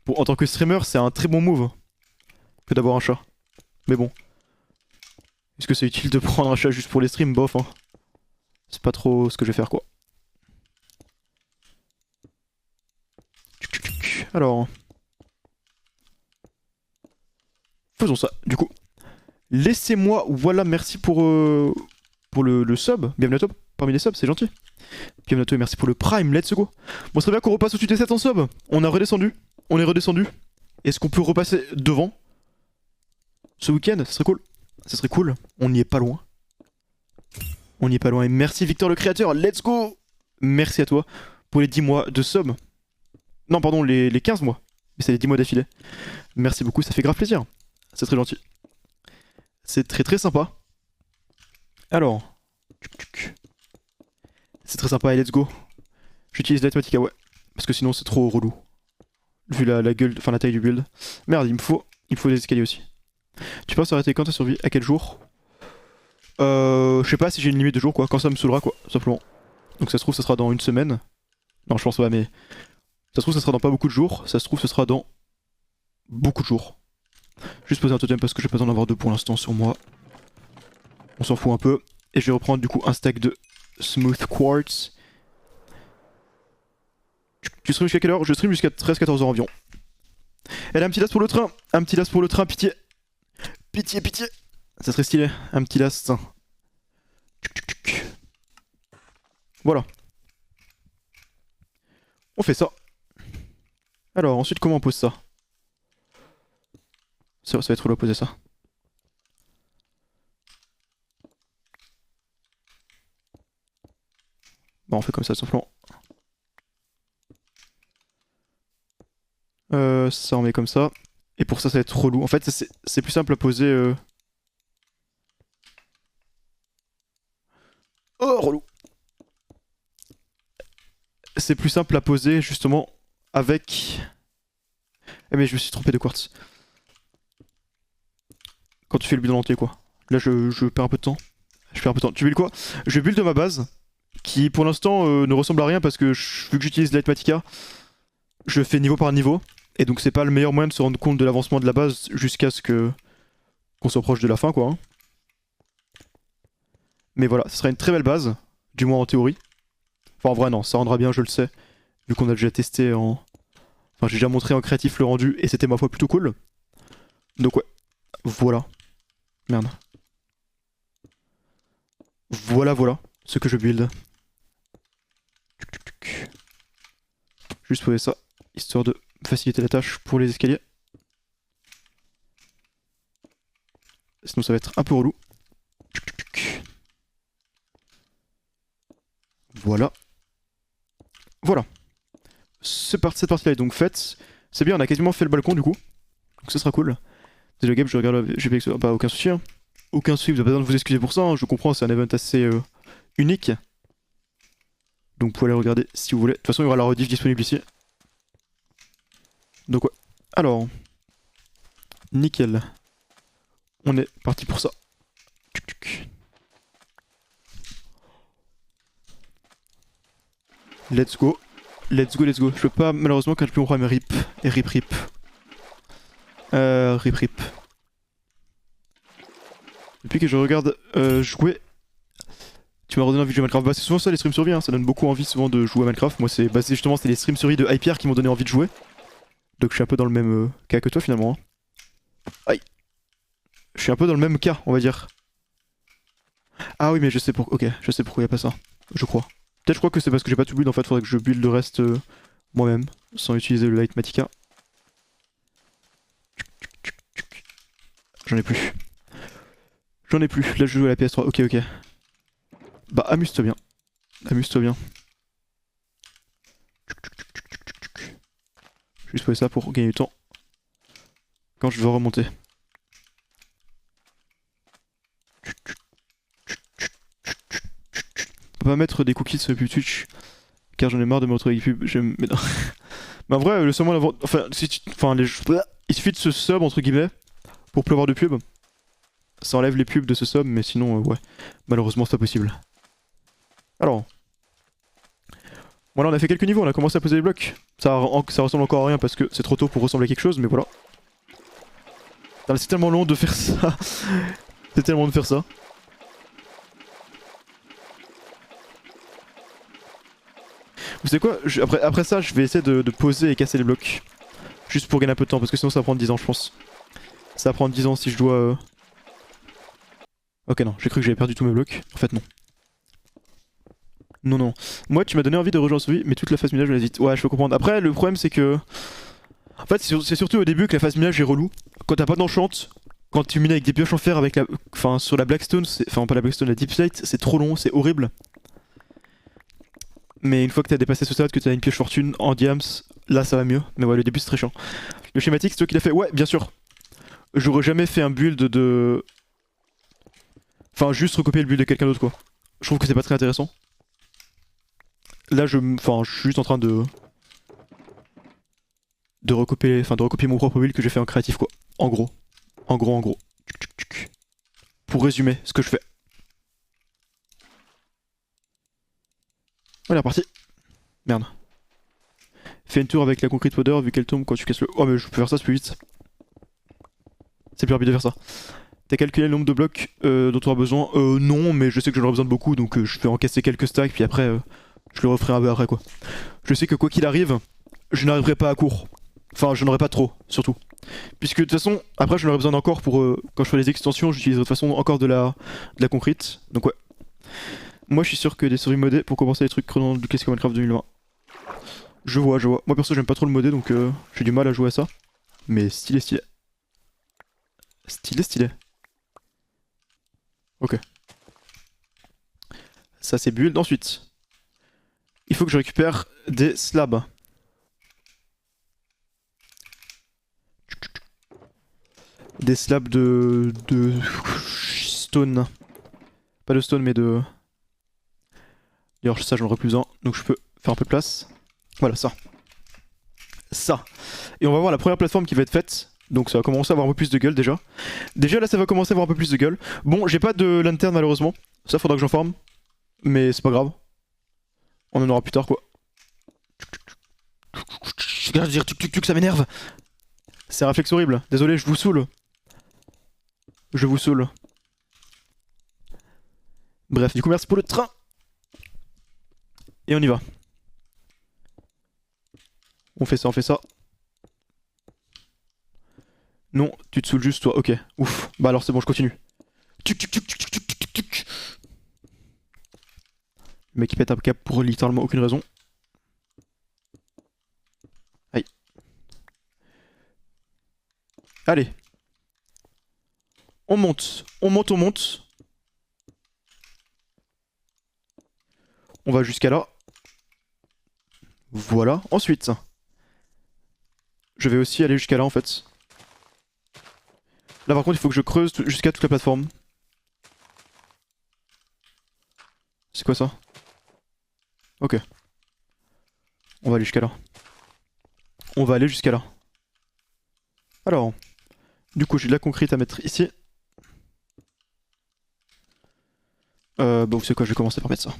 En tant que streamer, c'est un très bon move que d'avoir un chat. Mais bon. Est-ce que c'est utile de prendre un chat juste pour les streams? Bof, hein. C'est pas trop ce que je vais faire, quoi. Alors. Faisons ça, du coup. Laissez-moi, voilà, merci pour le sub. Bienvenue à toi parmi les subs, c'est gentil. Bienvenue à toi et merci pour le prime, let's go. Bon, ce serait bien qu'on repasse au-dessus des 7 en sub. On a redescendu, on est redescendu. Est-ce qu'on peut repasser devant ce week-end? Ça serait cool. Ça serait cool, on n'y est pas loin. On n'y est pas loin. Et merci Victor le créateur, let's go. Merci à toi pour les 10 mois de sub. Non, pardon, les 15 mois. Mais c'est les 10 mois d'affilée. Merci beaucoup, ça fait grave plaisir. C'est très gentil. C'est très très sympa. Alors. C'est très sympa et let's go. J'utilise l'Atmatica, ouais. Parce que sinon c'est trop relou. Vu la gueule, enfin la taille du build. Merde, il me faut des escaliers aussi. Tu penses arrêter quand t'as survécu? À quel jour? Je sais pas si j'ai une limite de jours quoi. Quand ça me saoulera quoi, simplement. Donc ça se trouve ça sera dans une semaine. Non je pense pas mais... Ça se trouve ça sera dans pas beaucoup de jours. Ça se trouve ce sera dans... beaucoup de jours. Juste poser un totem parce que j'ai pas besoin d'en avoir deux pour l'instant sur moi. On s'en fout un peu. Et je vais reprendre du coup un stack de smooth quartz. Tu stream jusqu'à quelle heure? Je stream jusqu'à 13-14 h environ. Elle a un petit last pour le train. Un petit last pour le train, pitié. Pitié, pitié. Ça serait stylé. Un petit last. Voilà. On fait ça. Alors, ensuite, comment on pose ça? Ça va être trop à poser ça. Bon, on fait comme ça, tout simplement. Ça on met comme ça. Et pour ça, ça va être relou. En fait, c'est plus simple à poser. Oh, relou. C'est plus simple à poser justement avec. Eh, mais je me suis trompé de quartz. Quand tu fais le build en entier, quoi. Là, je perds un peu de temps. Je perds un peu de temps. Tu build quoi? Je build de ma base. Qui pour l'instant ne ressemble à rien parce que vu que j'utilise Lightmatica, je fais niveau par niveau. Et donc c'est pas le meilleur moyen de se rendre compte de l'avancement de la base jusqu'à ce que qu'on soit proche de la fin quoi. Hein. Mais voilà, ce sera une très belle base, du moins en théorie. Enfin en vrai non, ça rendra bien, je le sais, vu qu'on a déjà testé en... Enfin j'ai déjà montré en créatif le rendu et c'était ma foi plutôt cool. Donc ouais, voilà. Merde. Voilà ce que je build. Juste poser ça, histoire de faciliter la tâche pour les escaliers. Sinon ça va être un peu relou. Voilà. Voilà. Cette partie-là est donc faite. C'est bien, on a quasiment fait le balcon du coup. Donc ce sera cool. Déjà game, je regarde la GPX. Bah aucun souci. Hein. Aucun souci, vous avez pas besoin de vous excuser pour ça. Hein. Je comprends, c'est un event assez unique. Donc vous pouvez aller regarder si vous voulez. De toute façon, il y aura la rediff disponible ici. Donc ouais. Alors. Nickel. On est parti pour ça. Let's go. Let's go, let's go. Je peux pas, malheureusement, quand je peux mon programme rip. Et rip. Rip. Depuis que je regarde jouer, tu m'as redonné envie de jouer à Minecraft. Bah, c'est souvent ça les streams survie, hein. Ça donne beaucoup envie souvent de jouer à Minecraft. Moi, c'est justement les streams survie de Hyper qui m'ont donné envie de jouer. Donc, je suis un peu dans le même cas que toi finalement. Hein. Aïe. Je suis un peu dans le même cas, on va dire. Ah oui, mais je sais pourquoi. Ok, je sais pourquoi il y a pas ça. Je crois. Peut-être je crois que c'est parce que j'ai pas tout build en fait. Faudrait que je build le reste moi-même sans utiliser le Lightmatica. J'en ai plus. Là, je joue à la PS3. Ok. Bah, amuse-toi bien. Amuse-toi bien. Juste poser ça pour gagner du temps. Quand je veux remonter. On peut pas mettre des cookies sur le pub Twitch. Car j'en ai marre de me retrouver avec pub. Mais non. Mais en vrai, le seul moyen d'avoir. Enfin, il suffit de se sub entre guillemets pour plus avoir de pub. Ça enlève les pubs de ce sub, mais sinon, ouais. Malheureusement, c'est pas possible. Alors. Voilà, on a fait quelques niveaux, on a commencé à poser les blocs. Ça ressemble encore à rien parce que c'est trop tôt pour ressembler à quelque chose, mais voilà. C'est tellement long de faire ça. C'est tellement long de faire ça. Vous savez quoi, après ça, je vais essayer de poser et casser les blocs. Juste pour gagner un peu de temps, parce que sinon ça va prendre 10 ans, je pense. Ça va prendre 10 ans si je dois... Ok, non, j'ai cru que j'avais perdu tous mes blocs. En fait, non. Non. Moi, tu m'as donné envie de rejoindre celui, mais toute la phase minage, je l'hésite. Ouais, je peux comprendre. Après, le problème, c'est que... En fait, c'est surtout au début que la phase minage est relou. Quand t'as pas d'enchant, quand tu mines avec des pioches en fer avec la... Enfin, sur la Blackstone, enfin pas la Blackstone, la Deep Slate, c'est trop long, c'est horrible. Mais une fois que t'as dépassé ce stade, que t'as une pioche fortune en diams, là ça va mieux. Mais ouais, le début c'est très chiant. Le schématique, c'est toi qui l'as fait? Ouais, bien sûr. J'aurais jamais fait un build de... Enfin, juste recopier le build de quelqu'un d'autre, quoi. Je trouve que c'est pas très intéressant. Là, je suis juste en train de recopier mon propre build que j'ai fait en créatif, quoi. En gros. Pour résumer ce que je fais. Voilà, parti. Merde. Fais une tour avec la concrete powder vu qu'elle tombe quand tu casses le... Oh mais je peux faire ça, c'est plus vite. C'est plus rapide de faire ça. T'as calculé le nombre de blocs dont tu auras besoin? Non, mais je sais que j'en aurai besoin de beaucoup, donc je vais en casser quelques stacks, puis après, je le referai un peu après, quoi. Je sais que quoi qu'il arrive, je n'arriverai pas à court. Enfin, je n'aurai pas trop, surtout. Puisque de toute façon, après, je n'aurai besoin encore pour... quand je ferai les extensions, j'utiliserai de toute façon encore de la concrete, donc ouais. Moi, je suis sûr que des survies modées pour commencer les trucs chrono du classique Minecraft 2020. Je vois. Moi, perso, j'aime pas trop le modé, donc j'ai du mal à jouer à ça. Mais stylé. Stylé. Ok. Ça, c'est build. Ensuite, il faut que je récupère des slabs. Des slabs de stone. Pas de stone, mais de... D'ailleurs, ça, j'en aurais plus besoin, donc je peux faire un peu de place. Voilà, ça. Et on va voir la première plateforme qui va être faite. Donc ça va commencer à avoir un peu plus de gueule déjà. Déjà là ça va commencer à avoir un peu plus de gueule. Bon, j'ai pas de lanterne malheureusement. Ça faudra que j'en forme. Mais c'est pas grave. On en aura plus tard quoi. Je veux dire tuc, ça m'énerve. C'est un réflexe horrible. Désolé, je vous saoule. Je vous saoule. Bref, du coup, merci pour le train. Et on y va. On fait ça, on fait ça. Non, tu te saoules juste toi, ok. Ouf. Bah alors c'est bon, je continue. Tuc. Le mec il pète un cap pour littéralement aucune raison. Aïe. Allez. On monte. On monte. On va jusqu'à là. Voilà. Ensuite. Je vais aussi aller jusqu'à là en fait. Là par contre il faut que je creuse jusqu'à toute la plateforme. C'est quoi ça? Ok. On va aller jusqu'à là. On va aller jusqu'à là. Alors. Du coup j'ai de la concrète à mettre ici. Bah vous savez quoi, je vais commencer par mettre ça.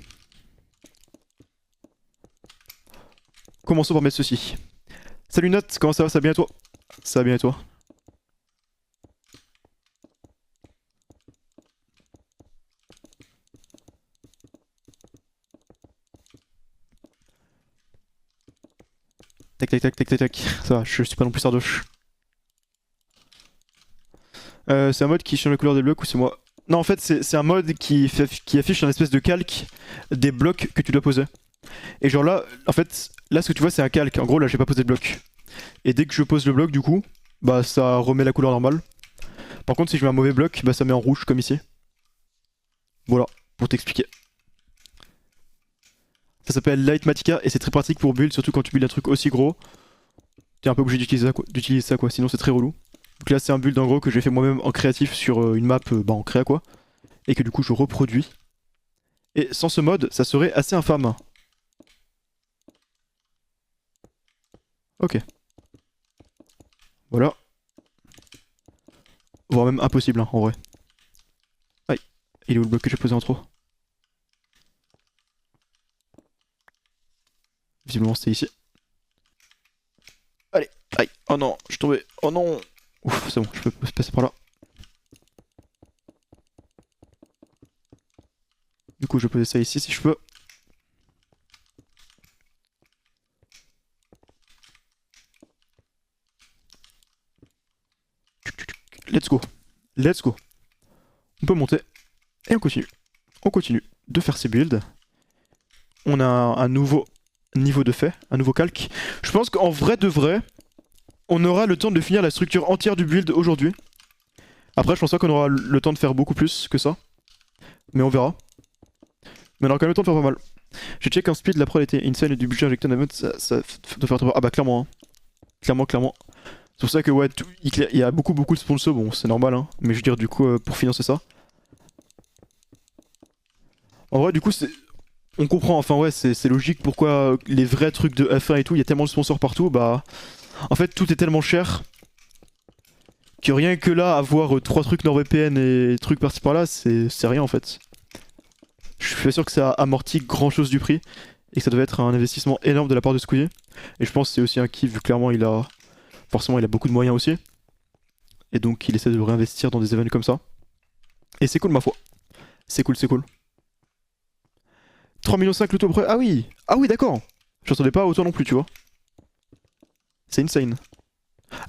Commençons par mettre ceci. Salut Nat, comment ça va? Ça va bien et toi? Ça va bien et toi? Tac. Ça va, je suis pas non plus sardoche. C'est un mode qui change la couleur des blocs ou c'est moi? Non, en fait, c'est un mode qui affiche un espèce de calque des blocs que tu dois poser. Et genre là, en fait, là ce que tu vois c'est un calque. En gros, là j'ai pas posé de bloc. Et dès que je pose le bloc, du coup, bah ça remet la couleur normale. Par contre, si je mets un mauvais bloc, bah ça met en rouge comme ici. Voilà, pour t'expliquer. Ça s'appelle Lightmatica et c'est très pratique pour build, surtout quand tu builds un truc aussi gros. T'es un peu obligé d'utiliser ça quoi, sinon c'est très relou. Donc là c'est un build en gros que j'ai fait moi-même en créatif sur une map bah, en créa quoi. Et que du coup je reproduis. Et sans ce mode, ça serait assez infâme. Ok. Voilà. Voire même impossible hein, en vrai. Aïe. Il est où le bloc que j'ai posé en trop? Visiblement c'était ici. Allez, aïe. Oh non, je suis tombé. Oh non. Ouf, c'est bon, je peux passer par là. Du coup, je vais poser ça ici si je peux. Let's go. Let's go. On peut monter. Et on continue. On continue de faire ces builds. On a un nouveau niveau de fait, un nouveau calque. Je pense qu'en vrai de vrai, on aura le temps de finir la structure entière du build aujourd'hui. Après, je pense pas qu'on aura le temps de faire beaucoup plus que ça. Mais on verra. Mais on aura quand même le temps de faire pas mal. J'ai check un speed, la prod était insane et du budget injecté en mode, ça doit faire trop. Ah bah clairement, hein. Clairement. C'est pour ça que ouais, il y a beaucoup de sponsors, bon c'est normal hein. Mais je veux dire du coup pour financer ça. En vrai du coup c'est... On comprend, enfin ouais c'est logique pourquoi les vrais trucs de F1 et tout, il y a tellement de sponsors partout, bah... En fait tout est tellement cher que rien que là avoir 3 trucs NordVPN et trucs par-ci par-là, c'est rien en fait. Je suis sûr que ça amortit grand chose du prix et que ça devait être un investissement énorme de la part de Squeezie. Et je pense que c'est aussi un kiff vu clairement il a... Forcément il a beaucoup de moyens aussi. Et donc il essaie de réinvestir dans des événements comme ça. Et c'est cool ma foi. C'est cool. 3,5 millions le taux près. Ah oui. Ah oui d'accord. Je m'attendais pas à autant non plus tu vois. C'est insane.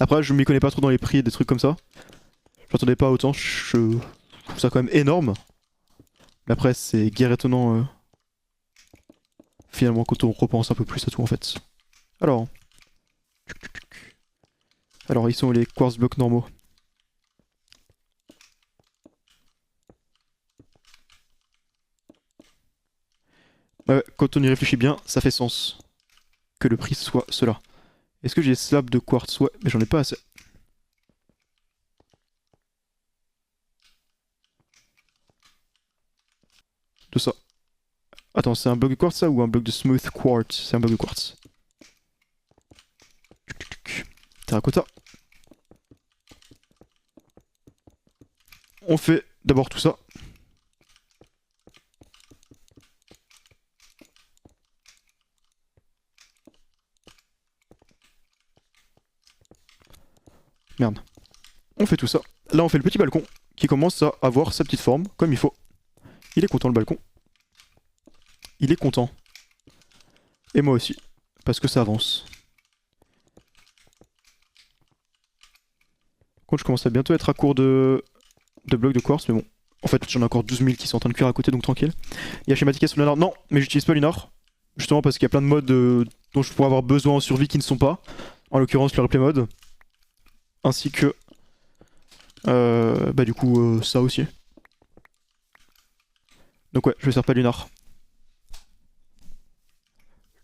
Après je m'y connais pas trop dans les prix et des trucs comme ça. Je m'attendais pas à autant. Je trouve ça quand même énorme. Mais après c'est guère étonnant finalement quand on repense un peu plus à tout en fait. Alors. Alors ils sont les quartz blocks normaux. Ouais, quand on y réfléchit bien, ça fait sens que le prix soit cela. Est-ce que j'ai des slabs de quartz? Ouais, mais j'en ai pas assez. De ça. Attends, c'est un bloc de quartz ça ou un bloc de smooth quartz? C'est un bloc de quartz. Terracotta. On fait d'abord tout ça. Merde. On fait tout ça. Là, on fait le petit balcon qui commence à avoir sa petite forme, comme il faut. Il est content, le balcon. Il est content. Et moi aussi. Parce que ça avance. Par contre, je commence à bientôt être à court de blocs de quartz, mais bon. En fait, j'en ai encore 12 000 qui sont en train de cuire à côté, donc tranquille. Il y a schématique sur Lunar. Non, mais j'utilise pas Lunar. Justement parce qu'il y a plein de modes dont je pourrais avoir besoin en survie qui ne sont pas. En l'occurrence, le replay mode. Ainsi que... bah du coup, ça aussi. Donc ouais, je ne sers pas Lunar.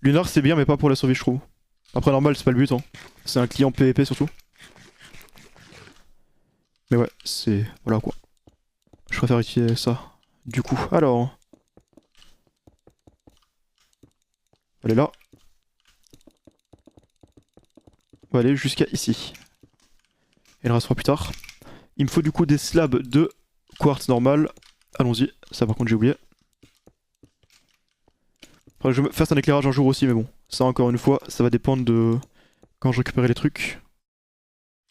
Lunar c'est bien mais pas pour la survie je trouve. Après normal c'est pas le but hein. C'est un client PVP surtout. Mais ouais, c'est... Voilà quoi. Je préfère utiliser ça. Du coup, alors... Elle est là. On va aller jusqu'à ici. Et le restera plus tard. Il me faut du coup des slabs de quartz normal. Allons-y. Ça par contre j'ai oublié. Faudrait que je me fasse un éclairage un jour aussi mais bon. Ça encore une fois, ça va dépendre de... quand je récupérerai les trucs.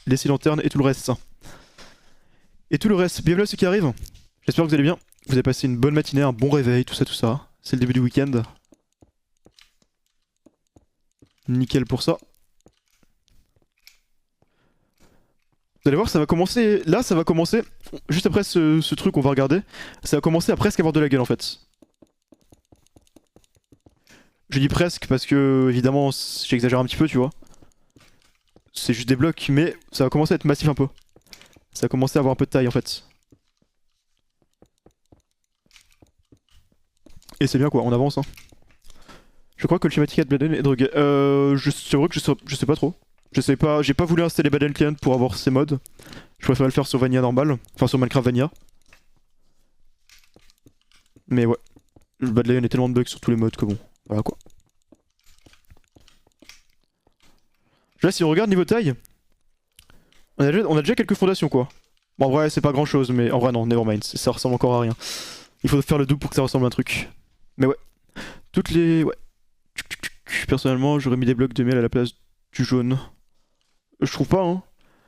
Les lanternes et tout le reste. Et tout le reste. Bienvenue à ceux qui arrivent. J'espère que vous allez bien. Vous avez passé une bonne matinée, un bon réveil, tout ça, tout ça. C'est le début du week-end. Nickel pour ça. Vous allez voir, ça va commencer... Là, ça va commencer... Juste après ce truc qu'on va regarder, ça va commencer à presque avoir de la gueule en fait. Je dis presque parce que, évidemment, j'exagère un petit peu, tu vois. C'est juste des blocs, mais ça va commencer à être massif un peu. Ça va commencer à avoir un peu de taille en fait. Et c'est bien quoi, on avance hein. Je crois que le schématique de Bladen est drogué. C'est vrai que je sais pas trop. Je sais pas, j'ai pas voulu installer Bladen Client pour avoir ces mods. Je préfère le faire sur Vanilla normal, enfin sur Minecraft Vanilla. Mais ouais, le Badlion est tellement de bugs sur tous les mods que bon, voilà quoi. Là si on regarde niveau taille, on a déjà quelques fondations quoi. Bon en vrai c'est pas grand chose mais en vrai non, nevermind, ça ressemble encore à rien. Il faut faire le double pour que ça ressemble à un truc. Mais ouais, toutes les... ouais. Personnellement j'aurais mis des blocs de miel à la place du jaune. Je trouve pas hein.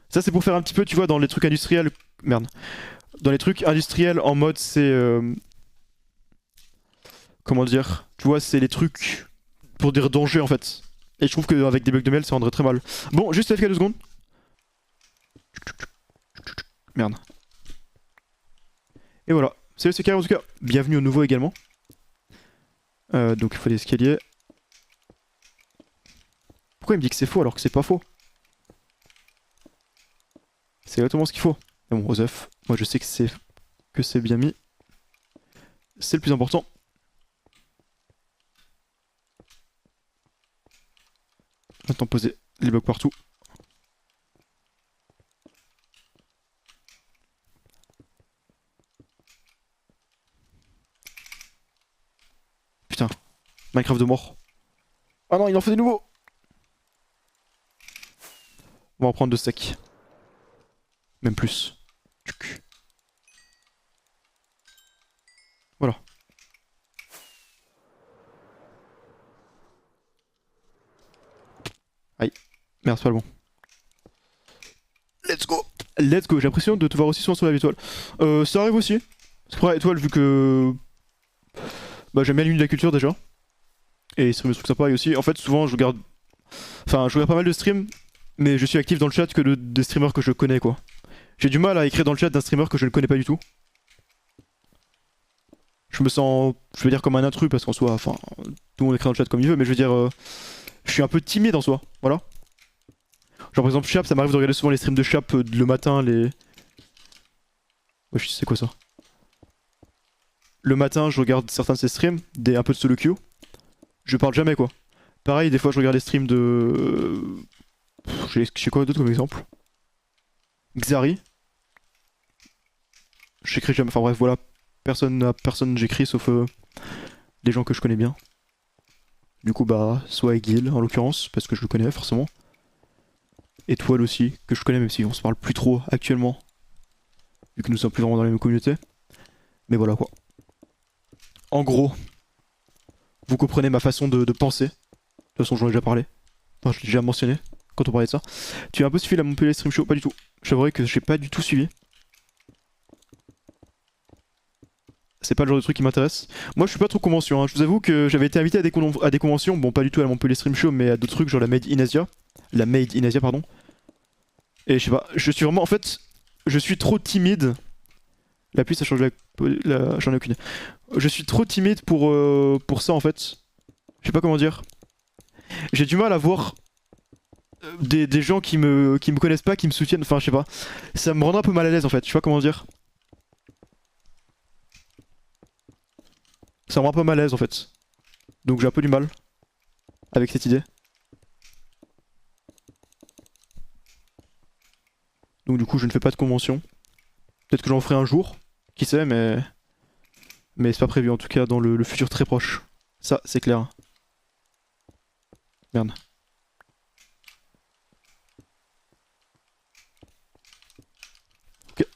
Ça c'est pour faire un petit peu tu vois dans les trucs industriels... Merde. Dans les trucs industriels en mode c'est... Comment dire? Tu vois c'est les trucs pour dire danger en fait. Et je trouve qu'avec des blocs de miel ça rendrait très mal. Bon juste FK 2 secondes. Merde. Et voilà. Salut c'est Karim en tout cas. Bienvenue au nouveau également. Donc il faut des escaliers. Pourquoi il me dit que c'est faux alors que c'est pas faux? C'est exactement ce qu'il faut. Mais bon, Osef, moi je sais que c'est bien mis. C'est le plus important. Maintenant poser les blocs partout. Putain, Minecraft de mort. Ah non, il en fait des nouveaux. On va en prendre 2 stacks. Même plus. Voilà. Aïe. Merde, c'est pas le bon. Let's go. Let's go. J'ai l'impression de te voir aussi souvent sur la étoile. Ça arrive aussi. C'est pour la étoile vu que... Bah j'aime bien l'une de la culture déjà. Et stream des trucs sympas et aussi. En fait souvent je regarde... Enfin je regarde pas mal de streams. Mais je suis actif dans le chat que des streamers que je connais quoi. J'ai du mal à écrire dans le chat d'un streamer que je ne connais pas du tout. Je me sens, je veux dire comme un intrus parce qu'en soi, enfin, tout le monde écrit dans le chat comme il veut, mais je veux dire, je suis un peu timide en soi, voilà. Genre par exemple Chap, ça m'arrive de regarder souvent les streams de Chap le matin, les... Wesh, c'est quoi ça? Le matin, je regarde certains de ses streams, un peu de solo queue. Je parle jamais quoi. Pareil, des fois je regarde les streams de... J'ai quoi d'autre comme exemple? Xari. J'écris jamais, enfin bref, voilà. Personne j'écris sauf des gens que je connais bien. Du coup bah, soit Egil en l'occurrence, parce que je le connais forcément. Étoile aussi, que je connais même si on se parle plus trop actuellement. Vu que nous sommes plus vraiment dans la même communauté. Mais voilà quoi. En gros, vous comprenez ma façon de penser. De toute façon j'en ai déjà parlé. Enfin je l'ai déjà mentionné. quand on parlait de ça. Tu as un peu suivi la Montpellier Stream Show? Pas du tout. J'avouerai que j'ai pas du tout suivi. C'est pas le genre de truc qui m'intéresse. Moi je suis pas trop convention, hein. Je vous avoue que j'avais été invité à des conventions, bon pas du tout à la Montpellier Stream Show, mais à d'autres trucs genre la Made in Asia. La Made in Asia, pardon. Et je sais pas, je suis vraiment, en fait, je suis trop timide. La pluie ça change j'en ai aucune idée. Je suis trop timide pour ça en fait. Je sais pas comment dire. J'ai du mal à voir des gens qui me connaissent pas, qui me soutiennent, enfin je sais pas. Ça me rend un peu mal à l'aise en fait, je sais pas comment dire. Ça me rend un peu mal à l'aise en fait. Donc j'ai un peu du mal avec cette idée. Donc du coup je ne fais pas de convention. Peut-être que j'en ferai un jour, qui sait, mais c'est pas prévu en tout cas dans le futur très proche. Ça c'est clair. Merde. Ok.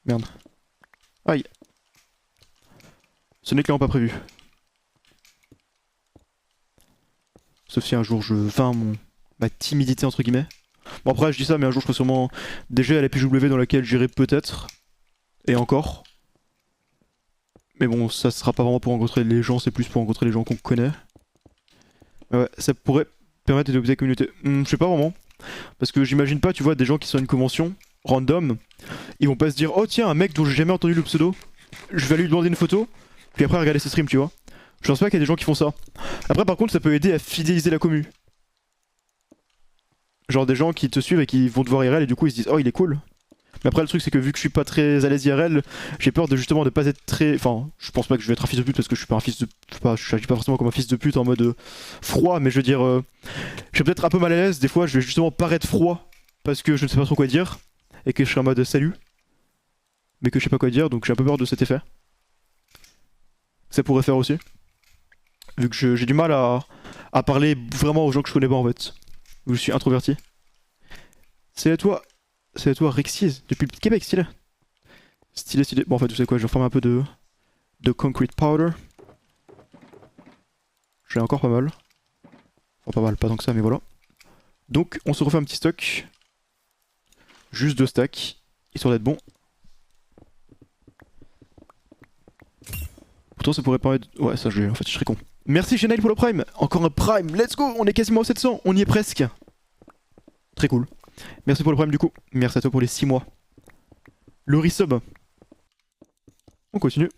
Merde. Aïe. Ce n'est clairement pas prévu. Sauf si un jour je vains ma timidité entre guillemets. Bon après je dis ça mais un jour je ferai sûrement déjà à la PJW dans laquelle j'irai peut-être. Et encore. Mais bon ça sera pas vraiment pour rencontrer les gens, c'est plus pour rencontrer les gens qu'on connaît. Mais ouais, ça pourrait permettre de développer la communauté. Je sais pas vraiment. Parce que j'imagine pas, tu vois, des gens qui sont à une convention random, ils vont pas se dire oh tiens un mec dont j'ai jamais entendu le pseudo, je vais lui demander une photo, puis après regarder ses streams, tu vois. Je pense pas qu'il y a des gens qui font ça. Après par contre ça peut aider à fidéliser la commu. Genre des gens qui te suivent et qui vont te voir IRL et du coup ils se disent oh il est cool. Mais après le truc c'est que vu que je suis pas très à l'aise IRL, j'ai peur de justement de pas être très... Enfin je pense pas que je vais être un fils de pute parce que je suis pas un fils de... je agis pas forcément comme un fils de pute en mode froid, mais je veux dire... je suis peut-être un peu mal à l'aise, des fois je vais justement paraître froid parce que je ne sais pas trop quoi dire et que je serai en mode salut. Mais que je sais pas quoi dire donc j'ai un peu peur de cet effet. Ça pourrait faire aussi. Vu que j'ai du mal à parler vraiment aux gens que je connais pas en fait. Vu que je suis introverti. C'est à toi Rexies, depuis le Québec, stylé. Stylé. Bon en fait tu sais quoi, je vais reformer un peu de concrete powder. J'ai encore pas mal. Enfin pas mal, pas tant que ça mais voilà. Donc on se refait un petit stock. Juste 2 stacks, histoire d'être bon. Pourtant ça pourrait permettre... Ouais ça en fait je serais con. Merci Chanel pour le prime. Encore un prime, let's go. On est quasiment à 700, on y est presque. Très cool. Merci pour le prime du coup. Merci à toi pour les 6 mois. Le resub. On continue.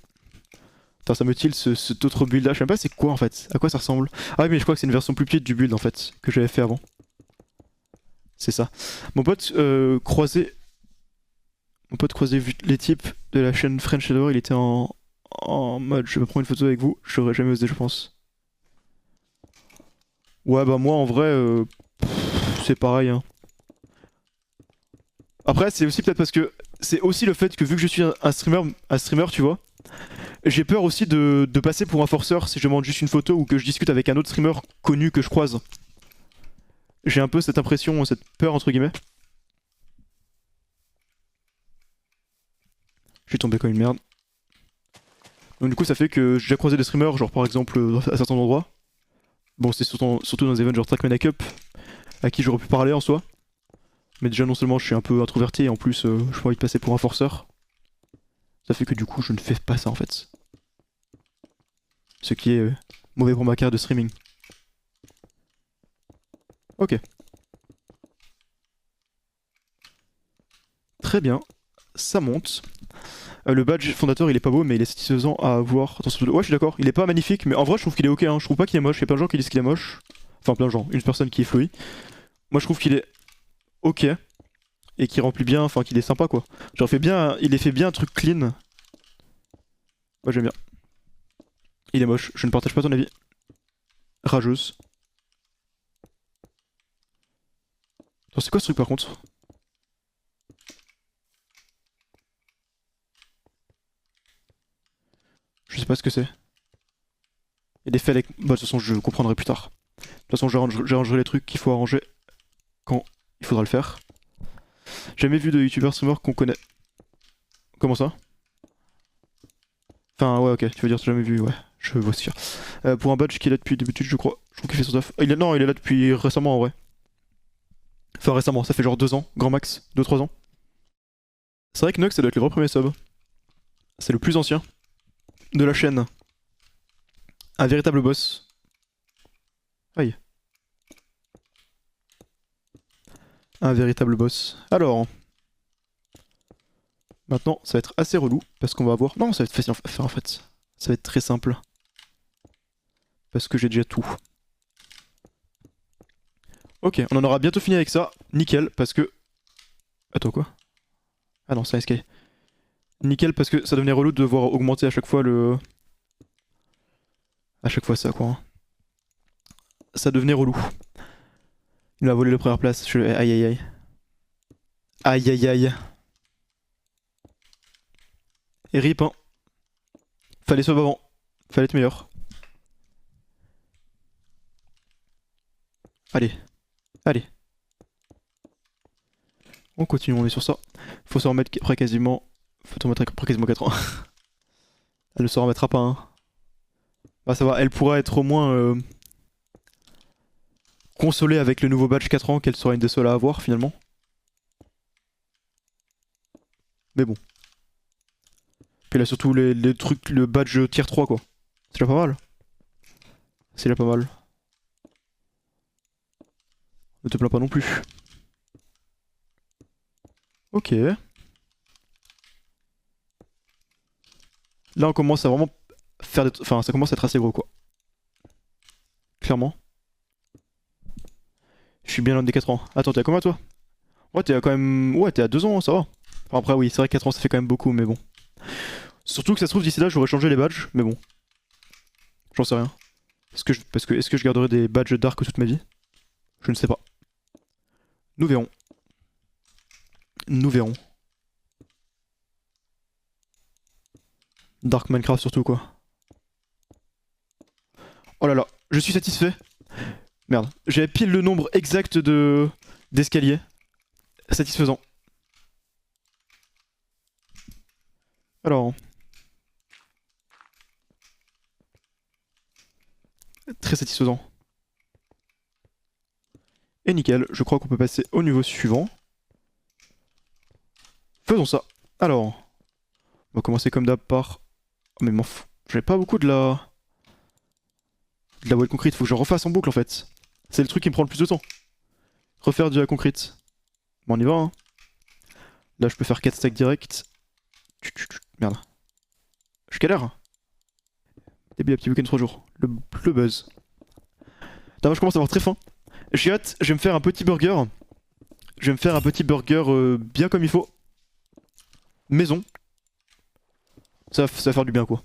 Putain ça me tilt cet autre build là, je sais même pas c'est quoi en fait. À quoi ça ressemble. Ah oui mais je crois que c'est une version plus petite du build en fait. Que j'avais fait avant. C'est ça. Mon pote croisé vu les types de la chaîne French Shadow, il était en mode je vais prendre une photo avec vous. J'aurais jamais osé je pense. Ouais bah moi en vrai c'est pareil hein. Après c'est aussi peut-être parce que c'est aussi le fait que vu que je suis un streamer tu vois, j'ai peur aussi de passer pour un forceur si je demande juste une photo ou que je discute avec un autre streamer connu que je croise. J'ai un peu cette impression, cette peur entre guillemets. Je suis tombé comme une merde. Donc du coup ça fait que j'ai déjà croisé des streamers genre par exemple à certains endroits. Bon c'est surtout dans des events genre Trackmania Cup à qui j'aurais pu parler en soi. Mais déjà non seulement je suis un peu introverti et en plus je pas envie de passer pour un forceur. Ça fait que du coup je ne fais pas ça en fait. Ce qui est mauvais pour ma carrière de streaming. Ok. Très bien. Ça monte. Le badge fondateur il est pas beau mais il est satisfaisant à avoir. Ouais je suis d'accord, il est pas magnifique mais en vrai je trouve qu'il est ok hein. Je trouve pas qu'il est moche, il y a plein de gens qui disent qu'il est moche. Enfin plein de gens, une personne qui est flouie. Moi je trouve qu'il est ok. Et qui remplit bien, enfin qu'il est sympa quoi. Genre il est fait bien un truc clean. Moi j'aime bien. Il est moche, je ne partage pas ton avis. Rageuse. Attends, c'est quoi ce truc par contre? Je sais pas ce que c'est. Il y a des faits avec... Bah de toute façon je comprendrai plus tard. De toute façon j'arrangerai les trucs qu'il faut arranger quand il faudra le faire. Jamais vu de youtubeur streamer qu'on connaît. Comment ça? Enfin ouais ok, tu veux dire jamais vu, ouais. Je vois sûr. Pour un badge qui est là depuis le début de je crois. Je trouve qu'il fait son taf. Non, il est là depuis récemment en vrai. Enfin récemment, ça fait genre 2 ans, grand max, 2-3 ans. C'est vrai que Nox ça doit être le vrai premier sub. C'est le plus ancien de la chaîne. Un véritable boss. Aïe. Un véritable boss. Alors. Maintenant, ça va être assez relou parce qu'on va avoir. Non, ça va être facile à faire en fait. Ça va être très simple. Parce que j'ai déjà tout. Ok, on en aura bientôt fini avec ça. Nickel, parce que. Attends, quoi? Ah non, c'est un SK. Nickel, parce que ça devenait relou de devoir augmenter à chaque fois le. À chaque fois ça, quoi. Hein. Ça devenait relou. Il m'a volé la première place. Aïe aïe aïe. Aïe aïe aïe. Et rip, hein. Fallait sauver avant. Fallait être meilleur. Allez. Allez. On continue, on est sur ça. Faut se remettre après quasiment. Faut se remettre après quasiment 4 ans. Elle ne se remettra pas, hein. Bah ça va, elle pourra être au moins consolée avec le nouveau badge 4 ans qu'elle sera une des seules à avoir finalement. Mais bon. Puis là surtout les trucs, le badge tier 3 quoi. C'est déjà pas mal. C'est déjà pas mal. Ne te plains pas non plus. Ok. Là on commence à vraiment faire des... Enfin ça commence à être assez gros quoi. Clairement. Je suis bien loin des 4 ans. Attends, t'es à combien toi? Ouais, t'es à quand même. Ouais, t'es à 2 ans, ça va. Enfin, après, oui, c'est vrai que 4 ans ça fait quand même beaucoup, mais bon. Surtout que ça se trouve, d'ici là, j'aurais changé les badges, mais bon. J'en sais rien. Est-ce que je garderai des badges dark toute ma vie? Je ne sais pas. Nous verrons. Nous verrons. Dark Minecraft surtout, quoi. Oh là là, je suis satisfait. Merde, j'avais pile le nombre exact d'escaliers. Satisfaisant. Alors. Très satisfaisant. Et nickel, je crois qu'on peut passer au niveau suivant. Faisons ça. Alors, on va commencer comme d'hab par... Oh mais m'en fous. J'avais pas beaucoup de la... De la wall concrete, faut que je refasse en boucle en fait. C'est le truc qui me prend le plus de temps. Refaire de la concrete. Bon on y va hein. Là je peux faire 4 stacks direct. Merde. Je galère. Début à petit week-end 3 jours. Le buzz. Là, je commence à avoir très faim. J'ai hâte, je vais me faire un petit burger. Je vais me faire un petit burger bien comme il faut. Maison. Ça va faire du bien quoi.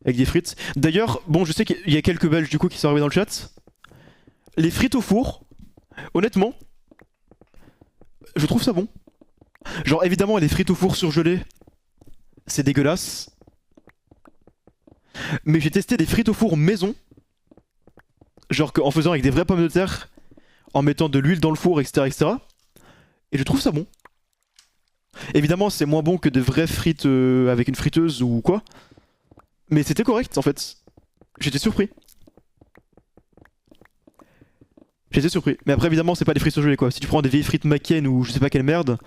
Avec des frites. D'ailleurs, bon je sais qu'il y a quelques Belges du coup qui sont arrivés dans le chat. Les frites au four, honnêtement, je trouve ça bon. Genre évidemment les frites au four surgelées, c'est dégueulasse. Mais j'ai testé des frites au four maison. Genre en faisant avec des vraies pommes de terre, en mettant de l'huile dans le four, etc., etc. Et je trouve ça bon. Évidemment, c'est moins bon que des vraies frites avec une friteuse ou quoi. Mais c'était correct en fait. J'étais surpris. J'étais surpris. Mais après, évidemment, c'est pas des frites surgelées quoi. Si tu prends des vieilles frites McCain ou je sais pas quelle merde,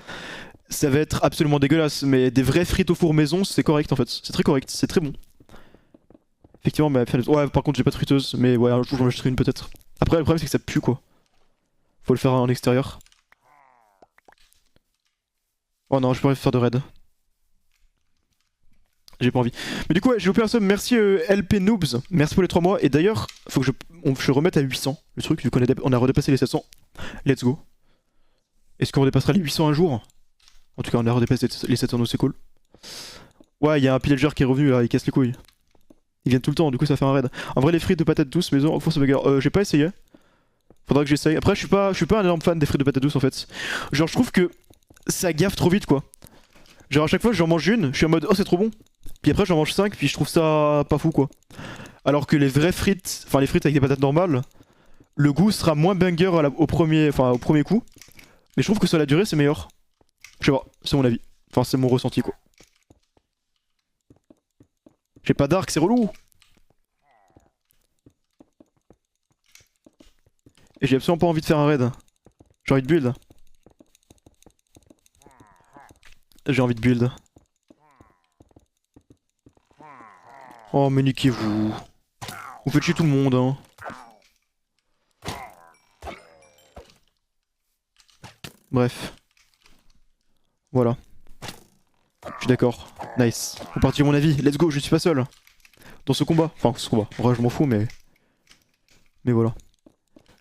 ça va être absolument dégueulasse. Mais des vraies frites au four maison, c'est correct en fait. C'est très correct, c'est très bon. Effectivement, mais ouais, par contre, j'ai pas de friteuse. Mais ouais, un jour j'en achèterai une peut-être. Après, le problème, c'est que ça pue quoi. Faut le faire en extérieur. Oh non, je pourrais faire de raid. J'ai pas envie. Mais du coup, ouais, j'ai loupé un sub. Merci LP Noobs. Merci pour les 3 mois. Et d'ailleurs, faut que je remette à 800 le truc, vu qu'on a redépassé les 700. Let's go. Est-ce qu'on redépassera les 800 un jour? En tout cas, on a redépassé les 700, donc c'est cool. Ouais, il y a un pillager qui est revenu là, il casse les couilles. Ils viennent tout le temps, du coup ça fait un raid. En vrai, les frites de patates douces maison, force bugger. J'ai pas essayé. Faudra que j'essaye. Après, je suis pas un énorme fan des frites de patates douces en fait. Genre, je trouve que ça gaffe trop vite quoi. Genre, à chaque fois, j'en mange une, je suis en mode oh, c'est trop bon. Puis après, j'en mange 5, puis je trouve ça pas fou quoi. Alors que les vraies frites, enfin les frites avec des patates normales, le goût sera moins banger au premier coup. Mais je trouve que sur la durée, c'est meilleur. Je sais pas, c'est mon avis. Enfin, c'est mon ressenti quoi. J'ai pas d'arc, c'est relou. Et j'ai absolument pas envie de faire un raid. J'ai envie de build. J'ai envie de build. Oh mais niquez-vous. Vous faites chier tout le monde hein. Bref. Voilà. Je suis d'accord. Nice. Vous partagez mon avis. Let's go, je suis pas seul. Dans ce combat. Enfin, ce combat. En vrai, je m'en fous, mais... Mais voilà.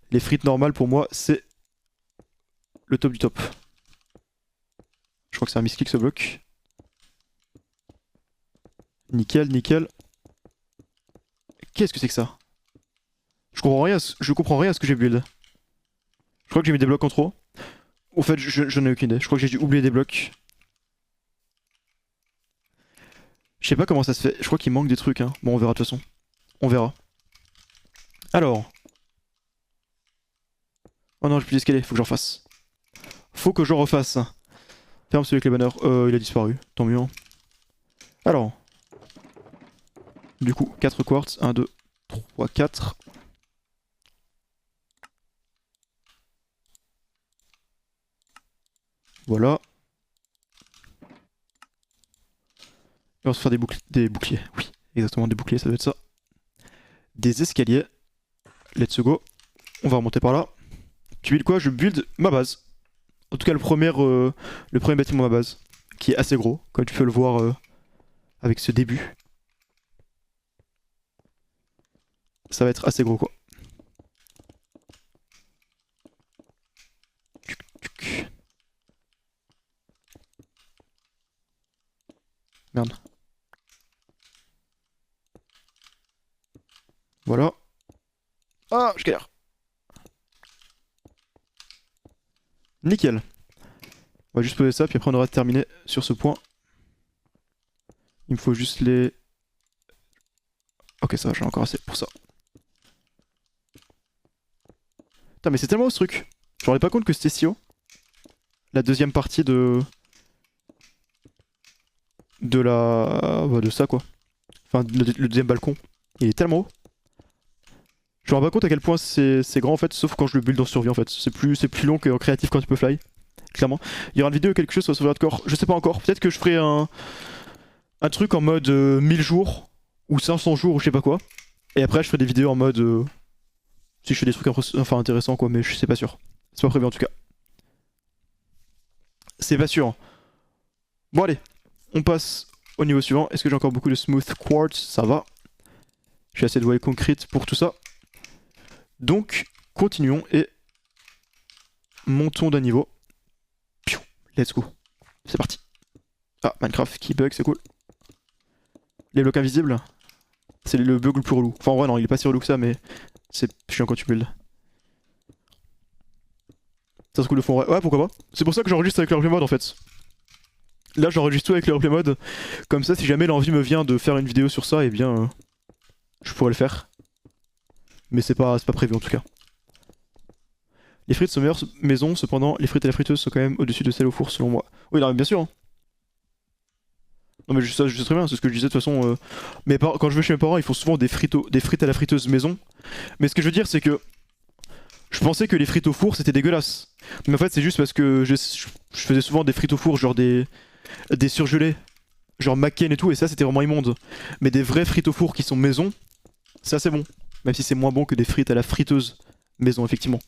Les frites normales, pour moi, c'est... le top du top. Je crois que c'est un misclick ce bloc. Nickel, nickel. Qu'est-ce que c'est que ça? Je comprends rien à ce que j'ai build. Je crois que j'ai mis des blocs en trop. Au fait, je n'ai aucune idée. Je crois que j'ai dû oublier des blocs. Je sais pas comment ça se fait. Je crois qu'il manque des trucs. Hein. Bon, on verra de toute façon. On verra. Alors. Oh non, j'ai plus d'escalier. Faut que j'en refasse. Faut que j'en refasse. Ferme celui avec les banners. Il a disparu. Tant mieux. Hein. Alors. Du coup, 4 quartz. 1, 2, 3, 4. Voilà. Et on va se faire des boucliers. Oui, exactement, des boucliers, ça doit être ça. Des escaliers. Let's go. On va remonter par là. Tu builds quoi? Je build ma base. En tout cas, le premier bâtiment de ma base. Qui est assez gros, comme tu peux le voir avec ce début. Ça va être assez gros, quoi. Merde. Voilà. Ah, je galère. Nickel. On va juste poser ça, puis après on aura terminé sur ce point. Il me faut juste les... Ok, ça va, j'en ai encore assez pour ça. Putain, mais c'est tellement haut ce truc. Je me rendais pas compte que c'était si haut. La deuxième partie de... de ça, quoi. Enfin, le deuxième balcon. Il est tellement haut. Je me rends pas compte à quel point c'est grand en fait, sauf quand je le build en survie en fait. C'est plus long qu'en créatif quand tu peux fly. Clairement. Il y aura une vidéo ou quelque chose sur Sauvegarde Corps, je sais pas encore. Peut-être que je ferai un truc en mode 1000 jours ou 500 jours ou je sais pas quoi. Et après je ferai des vidéos en mode si je fais des trucs intéressants quoi, mais je sais pas sûr. C'est pas prévu en tout cas. C'est pas sûr. Bon allez, on passe au niveau suivant. Est-ce que j'ai encore beaucoup de smooth quartz? Ça va. J'ai assez de wall concrete pour tout ça. Donc, continuons et montons d'un niveau. Piou, let's go. C'est parti. Ah, Minecraft qui bug, c'est cool. Les blocs invisibles, c'est le bug le plus relou. Enfin, en vrai, non, il est pas si relou que ça, mais c'est chiant quand tu builds. Ça se cool de fond, ouais, pourquoi pas. C'est pour ça que j'enregistre avec le replay mode en fait. Là, j'enregistre tout avec le replay mode. Comme ça, si jamais l'envie me vient de faire une vidéo sur ça, eh bien, je pourrais le faire. Mais c'est pas prévu en tout cas. Les frites sont meilleures maison, cependant, les frites et la friteuse sont quand même au-dessus de celles au four selon moi. Oui, non, bien sûr. Hein. Non, mais ça, je sais très bien, c'est ce que je disais de toute façon. Quand je vais chez mes parents, ils font souvent des frites à la friteuse maison. Mais ce que je veux dire, c'est que je pensais que les frites au four c'était dégueulasse. Mais en fait, c'est juste parce que je faisais souvent des frites au four, genre des surgelés, genre McCain et tout, et ça c'était vraiment immonde. Mais des vrais frites au four qui sont maison, ça c'est bon. Même si c'est moins bon que des frites à la friteuse maison, effectivement.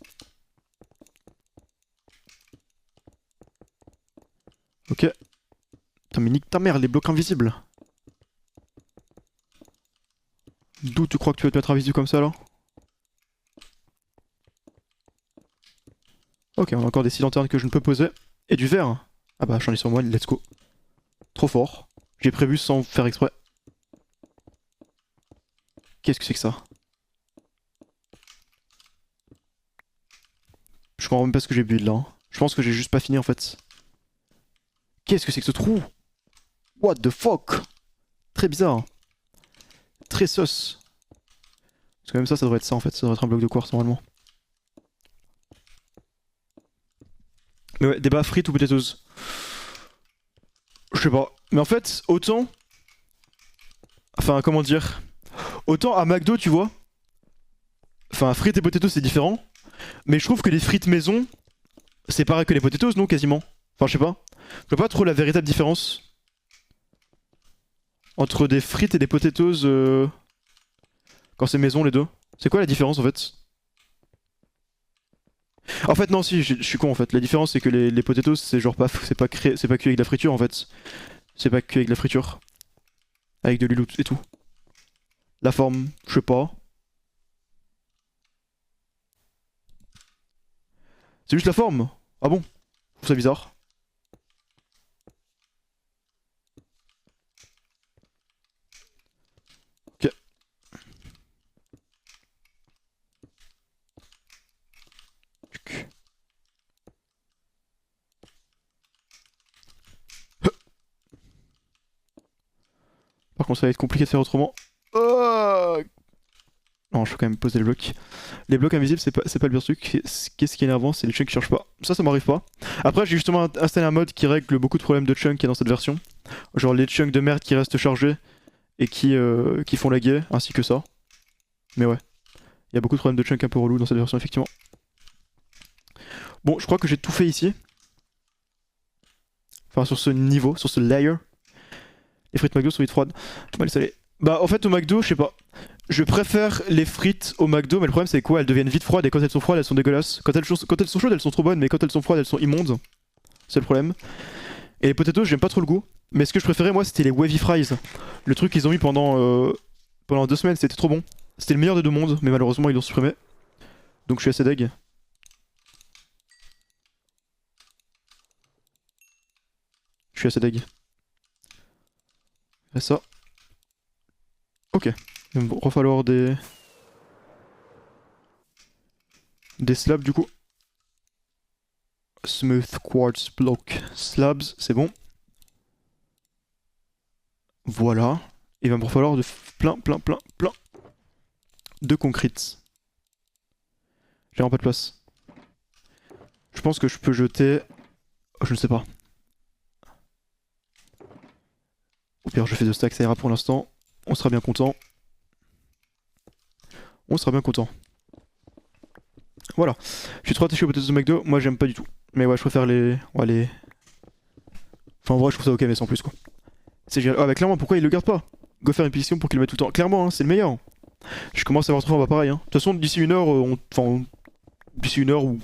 Ok. Putain, mais nique ta mère, les blocs invisibles. D'où tu crois que tu vas te mettre invisible comme ça là? Ok, on a encore des scies lanternes que je ne peux poser. Et du verre. Ah bah j'en ai sur moi, let's go. Trop fort. J'ai prévu sans faire exprès. Qu'est-ce que c'est que ça? Je comprends même pas ce que j'ai build là. Hein. Je pense que j'ai juste pas fini en fait. Qu'est-ce que c'est que ce trou? What the fuck? Très bizarre. Très sauce. Parce que même ça devrait être ça en fait. Ça devrait être un bloc de quartz normalement. Mais ouais, débat frites ou potatoes? Je sais pas. Mais en fait, autant... Enfin, comment dire? Autant à McDo, tu vois. Enfin, frites et potatoes, c'est différent. Mais je trouve que les frites maison, c'est pareil que les potatoes, non, quasiment. Enfin, je sais pas. Je vois pas trop la véritable différence entre des frites et des potatoes quand c'est maison les deux. C'est quoi la différence en fait? En fait non si, je suis con en fait. La différence c'est que les potatoes c'est genre pas c'est pas cuit avec de la friture en fait. C'est pas cuit avec de la friture. Avec de l'huile et tout. La forme, je sais pas. C'est juste la forme. Ah bon? Je trouve ça bizarre. Ok. Par contre ça va être compliqué de faire autrement. Non, je peux quand même poser les blocs. Les blocs invisibles, c'est pas le pire truc. Qu'est-ce qui est énervant, c'est les chunks qui chargent pas. Ça m'arrive pas. Après, j'ai justement installé un mode qui règle beaucoup de problèmes de chunks qui est dans cette version. Genre les chunks de merde qui restent chargés et qui font laguer, ainsi que ça. Mais ouais, il y a beaucoup de problèmes de chunks un peu relous dans cette version, effectivement. Bon, je crois que j'ai tout fait ici. Enfin, sur ce niveau, sur ce layer. Les frites McDo sont vite froides. On va les saler. Bah, en fait, au McDo, je sais pas. Je préfère les frites au McDo, mais le problème c'est quoi? Elles deviennent vite froides et quand elles sont froides, elles sont dégueulasses. Quand elles sont chaudes, elles sont trop bonnes, mais quand elles sont froides, elles sont immondes. C'est le problème. Et les potatoes, j'aime pas trop le goût. Mais ce que je préférais, moi, c'était les wavy fries. Le truc qu'ils ont eu pendant 2 semaines, c'était trop bon. C'était le meilleur des deux mondes, mais malheureusement, ils l'ont supprimé. Donc je suis assez deg. Je suis assez deg. Et ça. Ok. Il va me falloir des slabs du coup. Smooth quartz block slabs, c'est bon. Voilà. Il va me falloir plein de concrete. J'ai vraiment pas de place. Je pense que je peux jeter... Oh, je ne sais pas. Au pire, je fais 2 stacks, ça ira pour l'instant. On sera bien content. On sera bien content. Voilà. Je suis trop attaché aux potatoes de McDo. Moi, j'aime pas du tout. Mais ouais, je préfère les... Ouais, les... Enfin, en vrai, je trouve ça ok, mais sans plus, quoi. C'est génial. Ah, bah clairement, pourquoi il le garde pas? Go faire une pétition pour qu'il le mette tout le temps. Clairement, hein, c'est le meilleur. Je commence à avoir trop, on va pareil. Hein. De toute façon, d'ici 1 heure, d'ici 1 heure où...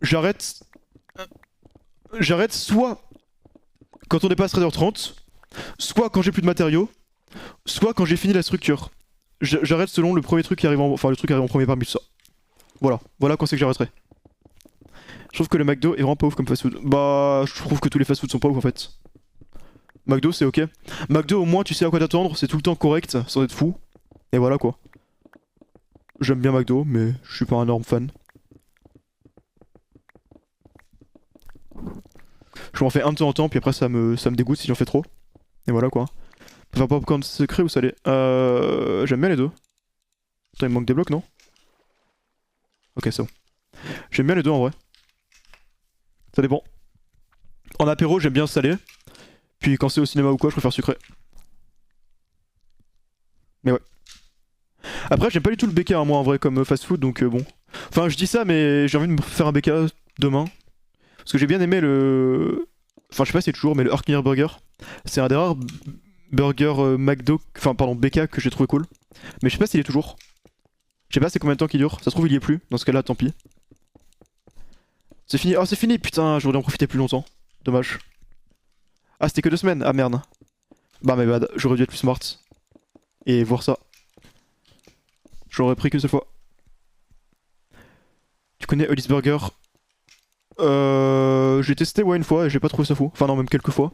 J'arrête... J'arrête soit quand on dépasse 13h30, soit quand j'ai plus de matériaux, soit quand j'ai fini la structure. J'arrête selon le premier truc qui arrive en... Enfin, le truc qui arrive en premier parmi tout ça. Voilà quand c'est que j'arrêterai. Je trouve que le McDo est vraiment pas ouf comme fast-food. Bah, je trouve que tous les fast-food sont pas ouf en fait. McDo c'est ok. McDo au moins tu sais à quoi t'attendre, c'est tout le temps correct, sans être fou. Et voilà quoi. J'aime bien McDo, mais je suis pas un énorme fan. Je m'en fais un de temps en temps, puis après ça me dégoûte si j'en fais trop. Et voilà quoi. Faire popcorn secret ou salé? J'aime bien les deux. Attends, il me manque des blocs, non? Ok, c'est bon. J'aime bien les deux en vrai. Ça dépend. En apéro, j'aime bien salé. Puis quand c'est au cinéma ou quoi, je préfère sucré. Mais ouais. Après, j'aime pas du tout le BK, hein, moi en vrai, comme fast food, donc bon. Enfin, je dis ça, mais j'ai envie de me faire un BK demain. Parce que j'ai bien aimé le. Enfin, je sais pas si c'est toujours, mais le Arkmir Burger. C'est un des rares burgers McDo. Enfin, pardon, BK que j'ai trouvé cool. Mais je sais pas s'il est toujours. Je sais pas c'est combien de temps qu'il dure. Ça se trouve, il y est plus. Dans ce cas-là, tant pis. C'est fini. Oh, c'est fini, putain, j'aurais dû en profiter plus longtemps. Dommage. Ah, c'était que 2 semaines. Ah merde. Bah, mais bad. J'aurais dû être plus smart. Et voir ça. J'aurais pris qu'une seule fois. Tu connais Hollis Burger? J'ai testé ouais une fois et j'ai pas trouvé ça fou. Enfin non, même quelques fois.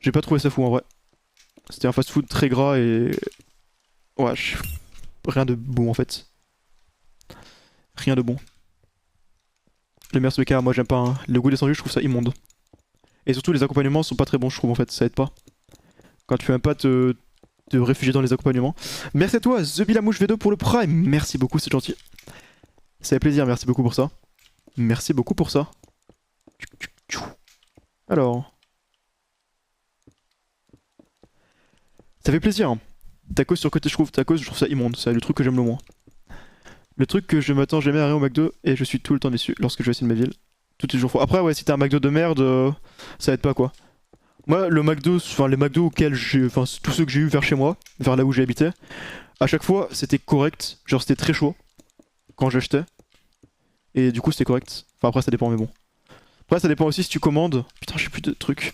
J'ai pas trouvé ça fou en vrai. C'était un fast food très gras et... Ouais, rien de bon en fait. Rien de bon. Les meilleurs BK, moi j'aime pas. Hein. Le goût des sandwichs, je trouve ça immonde. Et surtout les accompagnements sont pas très bons je trouve en fait, ça aide pas. Quand tu peux même pas te réfugier dans les accompagnements. Merci à toi, TheBilamouche V2 pour le Prime. Merci beaucoup, c'est gentil. Ça fait plaisir, merci beaucoup pour ça. Merci beaucoup pour ça. Alors. Ça fait plaisir. Hein. Tacos sur côté je trouve ça immonde, c'est le truc que j'aime le moins. Le truc que je m'attends jamais à rien au McDo et je suis tout le temps déçu lorsque je vais essayer de ma ville. Tout est toujours froid. Après, ouais, si t'as un McDo de merde, ça aide pas quoi. Moi, le McDo, enfin les McDo auxquels j'ai, enfin tous ceux que j'ai eu vers chez moi, vers là où j'habitais, à chaque fois c'était correct. Genre c'était très chaud quand j'achetais et du coup c'était correct. Enfin après ça dépend mais bon. Après ça dépend aussi si tu commandes. Putain j'ai plus de trucs.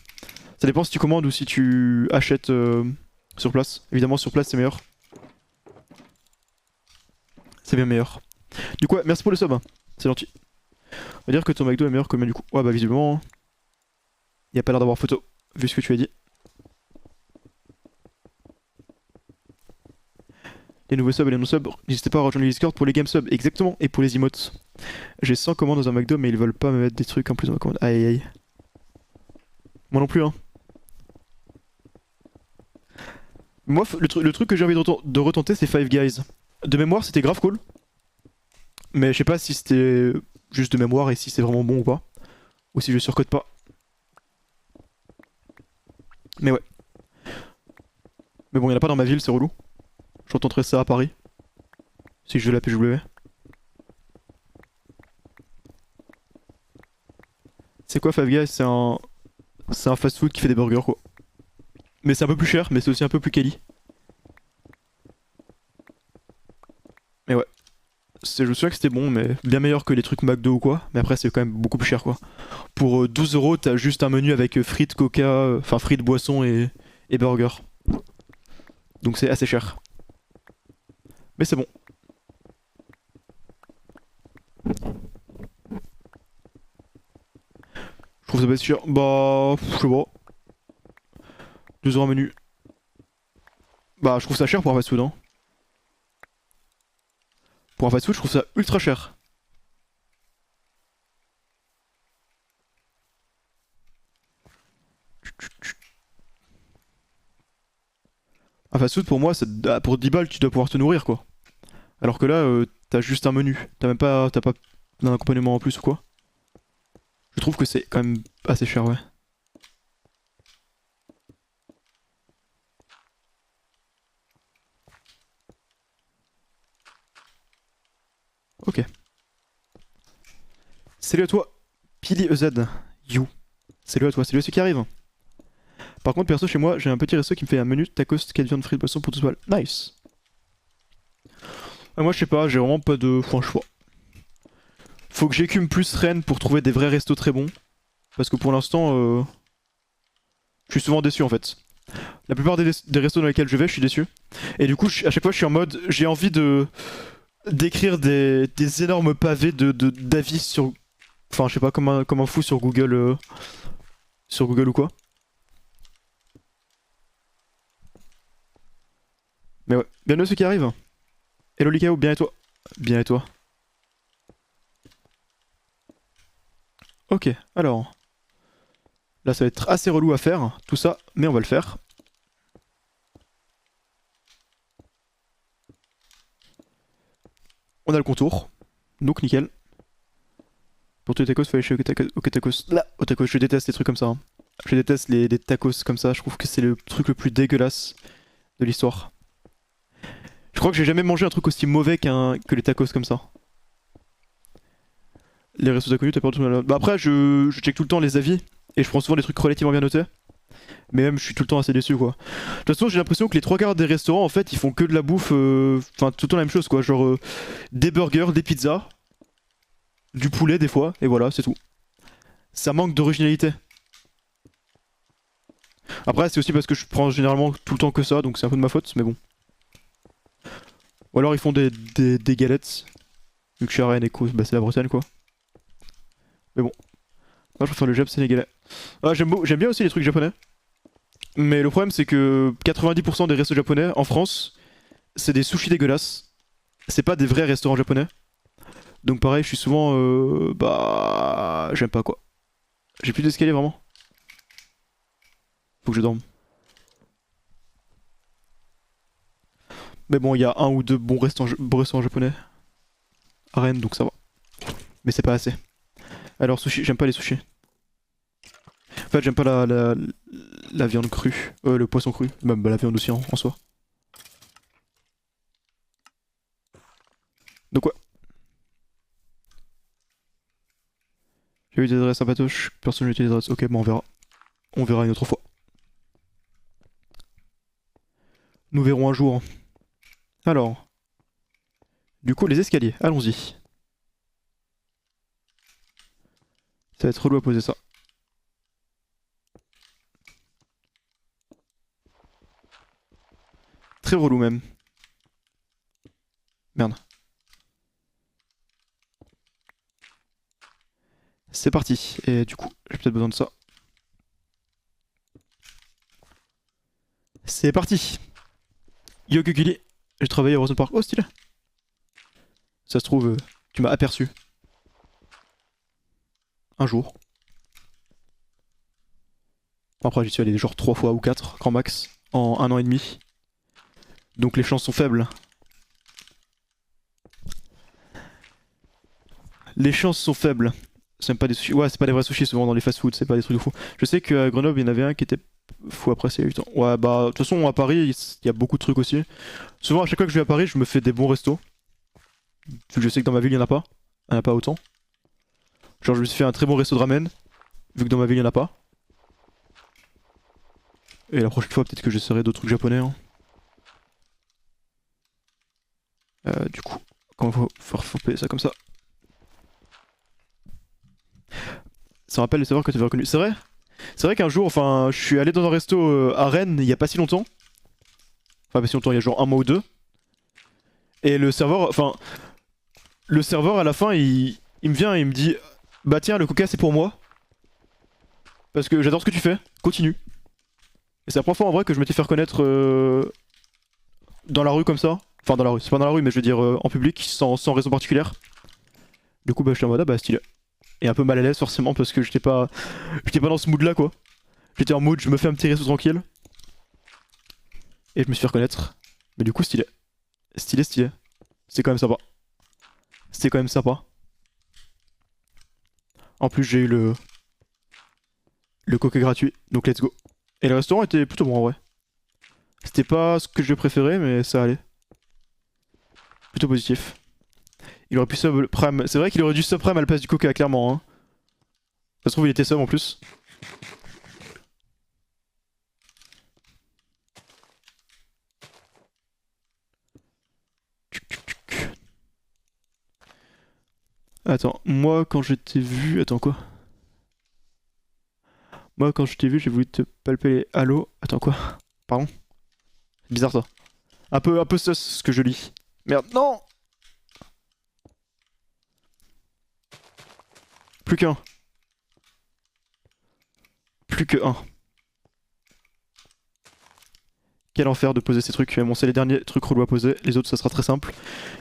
Ça dépend si tu commandes ou si tu achètes sur place. Évidemment sur place c'est meilleur. C'est bien meilleur. Du coup ouais, merci pour le sub. Hein. C'est gentil. On va dire que ton McDo est meilleur que le mien du coup. Ouais bah visiblement, hein. Y a pas l'air d'avoir photo, vu ce que tu as dit. Les nouveaux subs et les non-subs, n'hésitez pas à rejoindre le Discord pour les game subs, exactement, et pour les emotes. J'ai 100 commandes dans un McDo, mais ils veulent pas me mettre des trucs en plus dans ma commande. Aïe aïe aïe. Moi non plus, hein. Moi, le truc que j'ai envie de retenter, c'est Five Guys. De mémoire, c'était grave cool. Mais je sais pas si c'était juste de mémoire et si c'est vraiment bon ou pas. Ou si je surcode pas. Mais ouais. Mais bon, y'en a pas dans ma ville, c'est relou. Je retenterai ça à Paris. Si je veux la PW. C'est quoi Five Guys? C'est un fast food qui fait des burgers quoi. Mais c'est un peu plus cher, mais c'est aussi un peu plus quali. Mais ouais. Je me souviens que c'était bon, mais bien meilleur que les trucs McDo ou quoi. Mais après, c'est quand même beaucoup plus cher quoi. Pour 12 euros, t'as juste un menu avec frites, coca, enfin frites, boissons et burger. Donc c'est assez cher. Mais c'est bon. Je trouve ça pas si cher. Bah, je sais pas. 2 euros un menu. Bah, je trouve ça cher pour un fast food, hein. Pour un fast food, je trouve ça ultra cher. Un fast food, pour moi, pour 10 balles, tu dois pouvoir te nourrir quoi. Alors que là, t'as juste un menu. T'as pas d'un accompagnement en plus ou quoi. Je trouve que c'est quand même assez cher, ouais. Ok. Salut à toi, Pili EZ. You. Salut à toi, salut à ceux qui arrivent. Par contre, perso, chez moi, j'ai un petit resto qui me fait un menu tacos, 4 viandes, frites, boisson pour 12 balles. Nice. Moi, je sais pas, j'ai vraiment pas de. Enfin, choix. Faut que j'écume plus Rennes pour trouver des vrais restos très bons. Parce que pour l'instant, je suis souvent déçu en fait. La plupart des restos dans lesquels je vais, je suis déçu. Et du coup, à chaque fois, je suis en mode, j'ai envie de d'écrire des énormes pavés d'avis sur, enfin, je sais pas, comme un fou sur Google ou quoi. Mais ouais, bienvenue à ceux qui arrivent. Hello Likao, bien et toi? Bien et toi? Ok, alors. Là, ça va être assez relou à faire, tout ça, mais on va le faire. On a le contour, donc nickel. Pour tous les tacos, faut aller chez Tacos. Là, au tacos, je déteste les trucs comme ça. Hein. Je déteste les tacos comme ça, je trouve que c'est le truc le plus dégueulasse de l'histoire. Je crois que j'ai jamais mangé un truc aussi mauvais que les tacos comme ça. Les restos inconnus, t'as peur de tout mal. Bah après, je check tout le temps les avis, et je prends souvent des trucs relativement bien notés. Mais même, je suis tout le temps assez déçu quoi. De toute façon, j'ai l'impression que les trois quarts des restaurants, en fait, ils font que de la bouffe, enfin, tout le temps la même chose quoi. Genre, des burgers, des pizzas, du poulet des fois, et voilà, c'est tout. Ça manque d'originalité. Après, c'est aussi parce que je prends généralement tout le temps que ça, donc c'est un peu de ma faute, mais bon. Ou alors ils font des galettes. Vu que je suis à Rennes et que bah, c'est la Bretagne quoi. Mais bon. Moi je préfère le Jap sénégalais. Ah, j'aime bien aussi les trucs japonais. Mais le problème c'est que 90% des restos japonais en France, c'est des sushis dégueulasses. C'est pas des vrais restaurants japonais. Donc pareil, je suis souvent. Bah. J'aime pas quoi. J'ai plus d'escalier vraiment. Faut que je dorme. Mais bon, il y a un ou deux bons restaurants japonais à Rennes, donc ça va. Mais c'est pas assez. Alors sushi, j'aime pas les sushis. En fait, j'aime pas la viande crue, le poisson cru, même bah, la viande aussi en soi. Donc ouais. eu des adresses à Patoche, personne n'a eu des adresses. Ok, bon, on verra. On verra une autre fois. Nous verrons un jour. Alors. Du coup, les escaliers, allons-y. Ça va être relou à poser ça. Très relou même. Merde. C'est parti. Et du coup, j'ai peut-être besoin de ça. C'est parti. Yo Kukili. J'ai travaillé à Horizon Park. Oh, stylé. Ça se trouve, tu m'as aperçu. Un jour. Après, j'y suis allé genre 3 fois ou 4, grand max, en 1 an et demi. Donc les chances sont faibles. Les chances sont faibles. C'est même pas des sushis. Ouais, c'est pas des vrais sushis souvent dans les fast-food, c'est pas des trucs de fou. Je sais qu'à Grenoble, il y en avait un qui était fou après, c'est 8 ans. Ouais, bah, de toute façon, à Paris, il y a beaucoup de trucs aussi. Souvent, à chaque fois que je vais à Paris, je me fais des bons restos. Vu que je sais que dans ma ville, il y en a pas. Il y en a pas autant. Genre, je me suis fait un très bon resto de ramen. Vu que dans ma ville, il y en a pas. Et la prochaine fois, peut-être que j'essaierai d'autres trucs japonais. Hein. Du coup, comment faut payer ça comme ça? Ça rappelle les serveurs que tu avais reconnus. C'est vrai? C'est vrai qu'un jour, enfin, je suis allé dans un resto à Rennes il y a pas si longtemps. Enfin, pas si longtemps, il y a genre un mois ou deux. Et le serveur, enfin, le serveur à la fin, il me vient et il me dit bah tiens, le coca c'est pour moi. Parce que j'adore ce que tu fais, continue. Et c'est la première fois en vrai que je m'étais fait reconnaître dans la rue comme ça. Enfin, dans la rue, c'est pas dans la rue, mais je veux dire en public, sans raison particulière. Du coup, bah j'étais en mode ah bah stylé. Et un peu mal à l'aise forcément parce que j'étais pas dans ce mood là quoi. J'étais en mood, je me fais un petit resto tranquille. Et je me suis fait reconnaître. Mais du coup, stylé. Stylé, stylé. C'était quand même sympa. C'était quand même sympa. En plus, j'ai eu le coca gratuit, donc let's go. Et le restaurant était plutôt bon en vrai. C'était pas ce que j'ai préféré, mais ça allait. Plutôt positif. Il aurait pu subprime. C'est vrai qu'il aurait dû subprime à la place du coca, clairement. Hein. Ça se trouve, il était sub en plus. Attends, moi quand je t'ai vu. Attends, quoi? Moi quand je t'ai vu, j'ai voulu te palper les. Halo. Attends, quoi? Pardon? C'est bizarre ça. Un peu sus ce que je lis. Merde, non! Plus qu'un. Plus que un. Quel enfer de poser ces trucs. Mais bon, c'est les derniers trucs relous à poser. Les autres, ça sera très simple.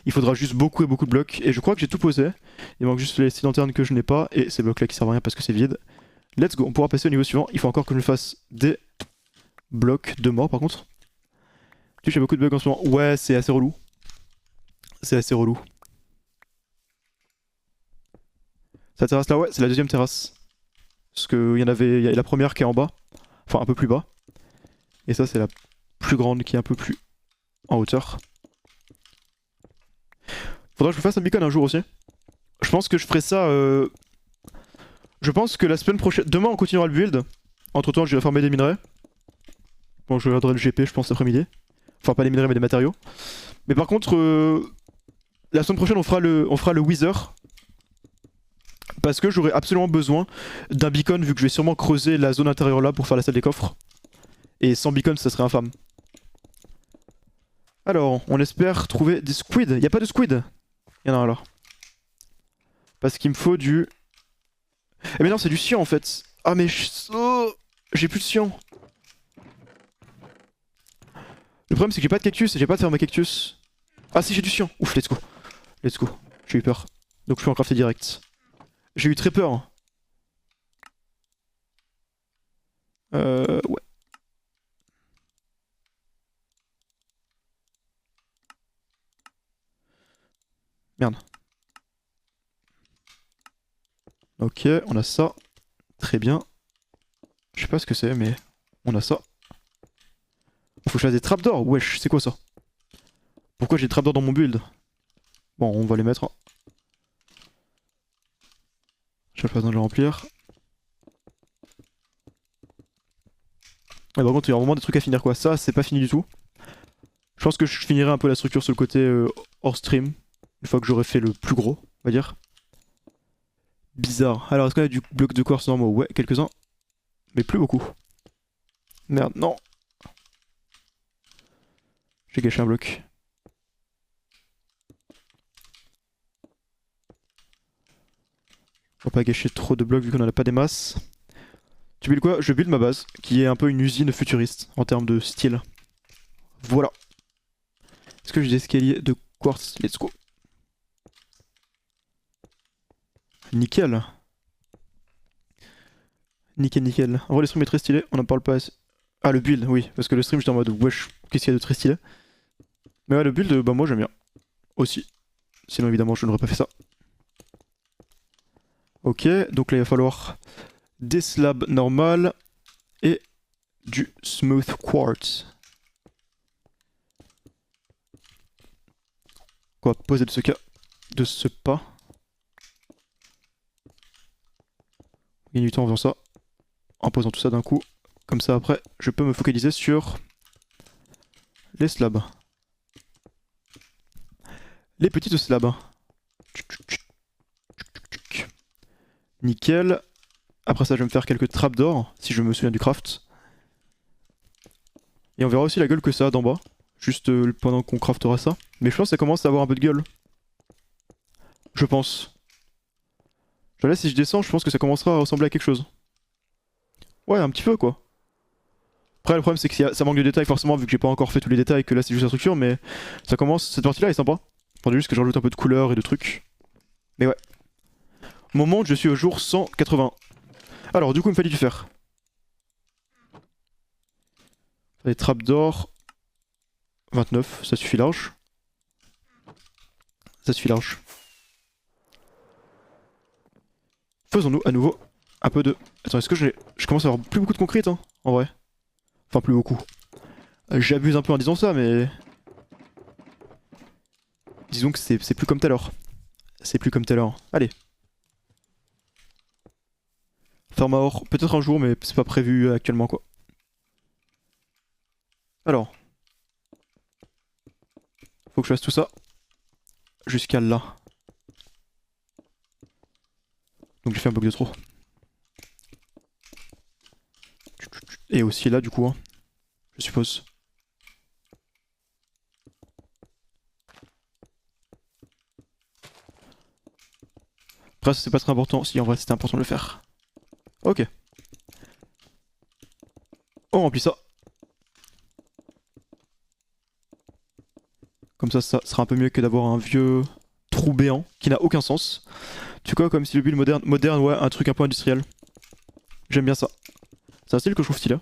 Il faudra juste beaucoup et beaucoup de blocs. Et je crois que j'ai tout posé. Il manque juste les styles internes que je n'ai pas. Et ces blocs là qui servent à rien parce que c'est vide. Let's go. On pourra passer au niveau suivant. Il faut encore que je me fasse des blocs de mort par contre. Tu sais, j'ai beaucoup de bugs en ce moment. Ouais, c'est assez relou. C'est assez relou. Cette terrasse là, ouais, c'est la deuxième terrasse. Parce qu'il y en avait. Il y a la première qui est en bas. Enfin, un peu plus bas. Et ça, c'est la plus grande qui est un peu plus en hauteur. Faudra que je me fasse un beacon un jour aussi. Je pense que je ferai ça. Je pense que la semaine prochaine. Demain, on continuera le build. Entre temps, je vais farmer des minerais. Bon, je regarderai le GP, je pense, cet après-midi. Enfin, pas des minerais, mais des matériaux. Mais par contre, la semaine prochaine, on fera le Wither. Parce que j'aurai absolument besoin d'un beacon, vu que je vais sûrement creuser la zone intérieure là pour faire la salle des coffres. Et sans beacon, ça serait infâme. Alors, on espère trouver des squids. Y'a pas de squid? Y'en a un là. Parce qu'il me faut du. Eh mais non, c'est du cyan en fait. Ah mais oh, j'ai plus de cyan. Le problème c'est que j'ai pas de cactus et j'ai pas de ferme à cactus. Ah si, j'ai du cyan. Ouf, let's go. Let's go. J'ai eu peur. Donc je peux en crafter direct. J'ai eu très peur. Ouais. Merde. Ok, on a ça. Très bien. Je sais pas ce que c'est, mais on a ça. Faut que je fasse des trapdoors. Wesh, c'est quoi ça? Pourquoi j'ai des trapdoors dans mon build? Bon, on va les mettre. J'ai pas besoin de le remplir. Et par contre, il y a vraiment des trucs à finir quoi. Ça, c'est pas fini du tout. Je pense que je finirai un peu la structure sur le côté hors stream. Une fois que j'aurai fait le plus gros, on va dire. Bizarre. Alors, est-ce qu'on a du bloc de quartz normaux? Ouais, quelques-uns. Mais plus beaucoup. Merde, non. J'ai gâché un bloc. On va pas gâcher trop de blocs vu qu'on en a pas des masses. Tu builds quoi? Je build ma base, qui est un peu une usine futuriste en termes de style. Voilà. Est-ce que j'ai des escaliers de quartz? Let's go. Nickel. Nickel, nickel. En vrai, le stream est très stylé, on en parle pas assez. Ah, le build, oui, parce que le stream, j'étais en mode wesh, qu'est-ce qu'il y a de très stylé? Mais ouais, le build, bah moi j'aime bien. Aussi. Sinon, évidemment, je n'aurais pas fait ça. Ok, donc là, il va falloir des slabs normales et du smooth quartz. Quoi, poser de ce cas, de ce pas. Gagner du temps en faisant ça, en posant tout ça d'un coup. Comme ça, après, je peux me focaliser sur les slabs. Les petites slabs. Nickel. Après ça, je vais me faire quelques trappes d'or, si je me souviens du craft. Et on verra aussi la gueule que ça a d'en bas, juste pendant qu'on craftera ça. Mais je pense que ça commence à avoir un peu de gueule. Je pense. Là, si je descends, je pense que ça commencera à ressembler à quelque chose. Ouais, un petit peu quoi. Après, le problème, c'est que ça manque de détails forcément, vu que j'ai pas encore fait tous les détails, que là, c'est juste la structure, mais ça commence. Cette partie-là est sympa. Faudrait juste que je rajoute un peu de couleur et de trucs. Mais ouais. Au moment où je suis au jour 180. Alors, du coup, il me fallait du fer. Les trappes d'or. 29, ça suffit large. Ça suffit large. Faisons-nous à nouveau un peu de... Attends, est-ce que je commence à avoir plus beaucoup de concrète, hein, en vrai. Enfin, plus beaucoup. J'abuse un peu en disant ça, mais... Disons que c'est plus comme tout à l'heure. C'est plus comme tout à l'heure. Allez. Ferme à or, peut-être un jour, mais c'est pas prévu actuellement, quoi. Alors. Faut que je fasse tout ça. Jusqu'à là. Donc j'ai fait un bloc de trop. Et aussi là, du coup, hein, je suppose. Après, c'est pas très important. Si, en vrai, c'était important de le faire. Ok. On remplit ça. Comme ça sera un peu mieux que d'avoir un vieux trou béant qui n'a aucun sens. Tu vois, comme si le build moderne, ouais, un truc un peu industriel. J'aime bien ça. C'est un style que je trouve stylé.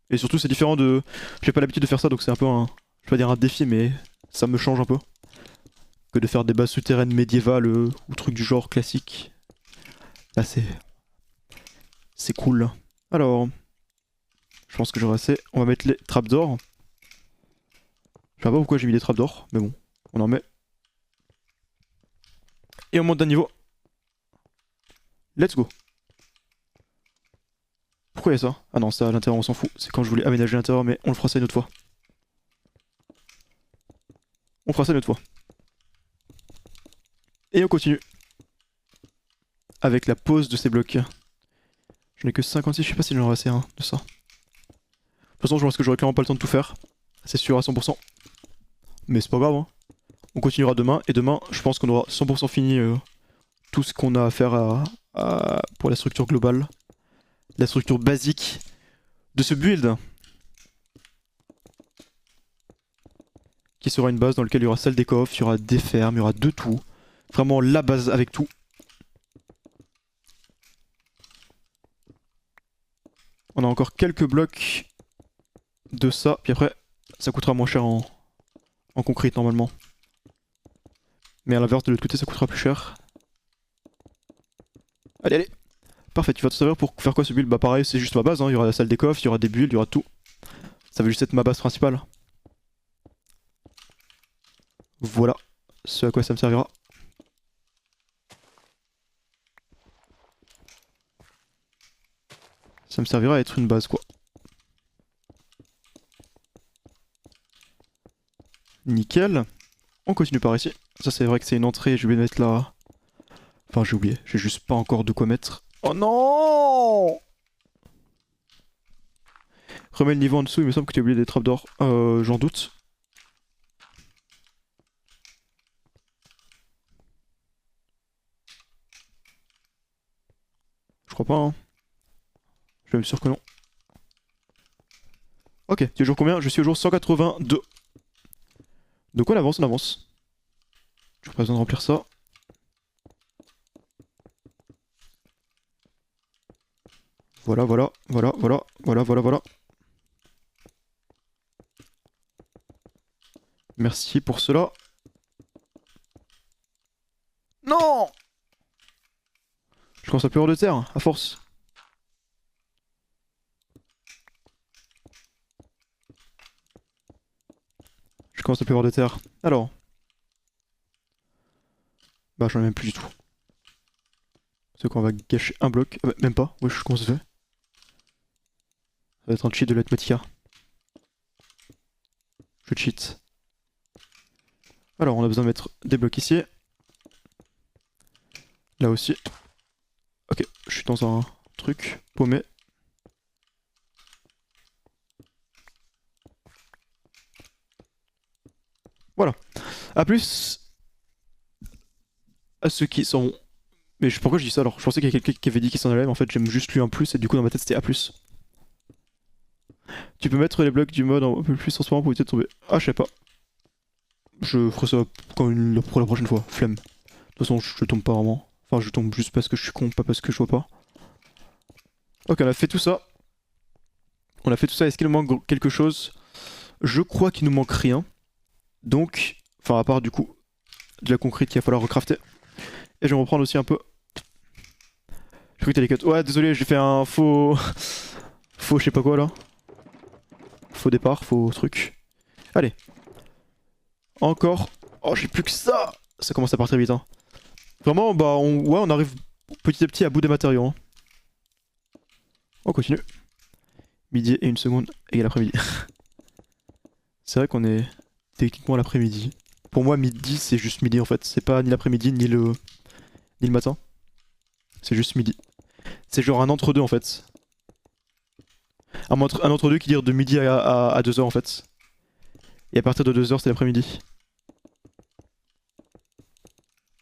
Et surtout, c'est différent de... J'ai pas l'habitude de faire ça, donc c'est un peu un... Je vais pas dire un défi, mais ça me change un peu. Que de faire des bases souterraines médiévales ou trucs du genre classique. Là, c'est... C'est cool. Alors... Je pense que j'aurai assez. On va mettre les trappes d'or. Je sais pas pourquoi j'ai mis des trappes d'or, mais bon, on en met. Et on monte d'un niveau. Let's go. Pourquoi il y a ça? Ah non, ça à l'intérieur on s'en fout. C'est quand je voulais aménager l'intérieur, mais on le fera ça une autre fois. On fera ça une autre fois. Et on continue. Avec la pose de ces blocs. J'en ai que 56, je sais pas si j'en aurai assez de ça. De toute façon, je pense que j'aurai clairement pas le temps de tout faire. C'est sûr à 100%. Mais c'est pas grave, hein. On continuera demain, et demain, je pense qu'on aura 100% fini tout ce qu'on a à faire pour la structure globale. La structure basique de ce build. Qui sera une base dans laquelle il y aura salle des coffres, il y aura des fermes, il y aura de tout. Vraiment la base avec tout. On a encore quelques blocs de ça, puis après, ça coûtera moins cher en concrète normalement. Mais à l'inverse, de l'autre côté, ça coûtera plus cher. Allez, allez. Parfait, tu vas te servir pour faire quoi ce build? Bah pareil, c'est juste ma base, hein. Il y aura la salle des coffres, il y aura des builds, il y aura tout. Ça va juste être ma base principale. Voilà ce à quoi ça me servira. Ça me servira à être une base quoi. Nickel. On continue par ici. Ça c'est vrai que c'est une entrée, j'ai oublié de mettre là. Enfin j'ai oublié, j'ai juste pas encore de quoi mettre. Oh non! Remets le niveau en dessous, il me semble que tu as oublié des trappes d'or. J'en doute. Je crois pas hein. Je suis même sûr que non. Ok, tu es au jour combien? Je suis au jour 182. Donc on avance, on avance. J'ai pas besoin de remplir ça. Voilà, voilà, voilà, voilà, voilà, voilà, voilà. Merci pour cela. Non! Je commence à plus avoir de terre, à force. Je commence à plus avoir de terre. Alors. Bah j'en ai même plus du tout. C'est qu'on va gâcher un bloc. Ah bah, même pas. Wesh, comment ça se fait? Ça va être un cheat de l'Atmatica. Je cheat. Alors on a besoin de mettre des blocs ici. Là aussi. Ok, je suis dans un truc paumé. Voilà. A plus à ceux qui sont... Mais pourquoi je dis ça alors? Je pensais qu'il y avait quelqu'un qui avait dit qu'il s'en allait, mais en fait j'aime juste lui un plus et du coup dans ma tête c'était A+. Tu peux mettre les blocs du mode un peu plus transparent pour éviter de tomber. Ah je sais pas. Je ferai ça pour la prochaine fois. Flemme. De toute façon je tombe pas vraiment. Enfin je tombe juste parce que je suis con, pas parce que je vois pas. Ok on a fait tout ça. On a fait tout ça, est-ce qu'il nous manque quelque chose? Je crois qu'il nous manque rien. Donc, enfin à part du coup de la concrète qu'il va falloir recrafter. Et je vais reprendre aussi un peu. Je crois que t'as les cuts. Ouais désolé j'ai fait un faux... faux je sais pas quoi là. Faux départ, faux truc. Allez. Encore. Oh j'ai plus que ça. Ça commence à partir vite hein. Vraiment bah on arrive petit à petit à bout des matériaux hein. On continue. Midi et une seconde égale après-midi. C'est vrai qu'on est techniquement à l'après-midi. Pour moi midi c'est juste midi en fait. C'est pas ni l'après-midi ni le matin. C'est juste midi. C'est genre un entre-deux en fait. Un entre-deux qui dire de midi à 2h en fait. Et à partir de 2h c'est l'après-midi.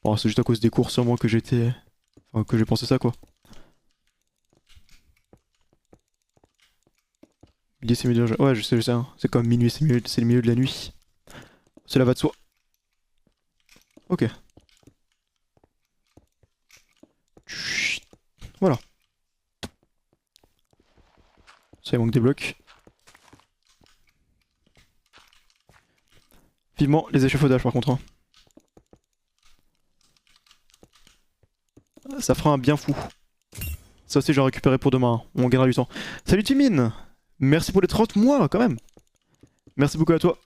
Bon c'est juste à cause des cours sûrement que j'étais... Enfin que j'ai pensé ça quoi. Midi c'est milieu... Ouais je sais hein. C'est comme minuit c'est le milieu de la nuit. Cela va de soi. Ok. Chut. Voilà. Ça il manque des blocs. Vivement les échafaudages par contre hein. Ça fera un bien fou. Ça aussi, j'ai récupéré pour demain. On gagnera du temps. Salut Timine! Merci pour les 30 mois quand même. Merci beaucoup à toi.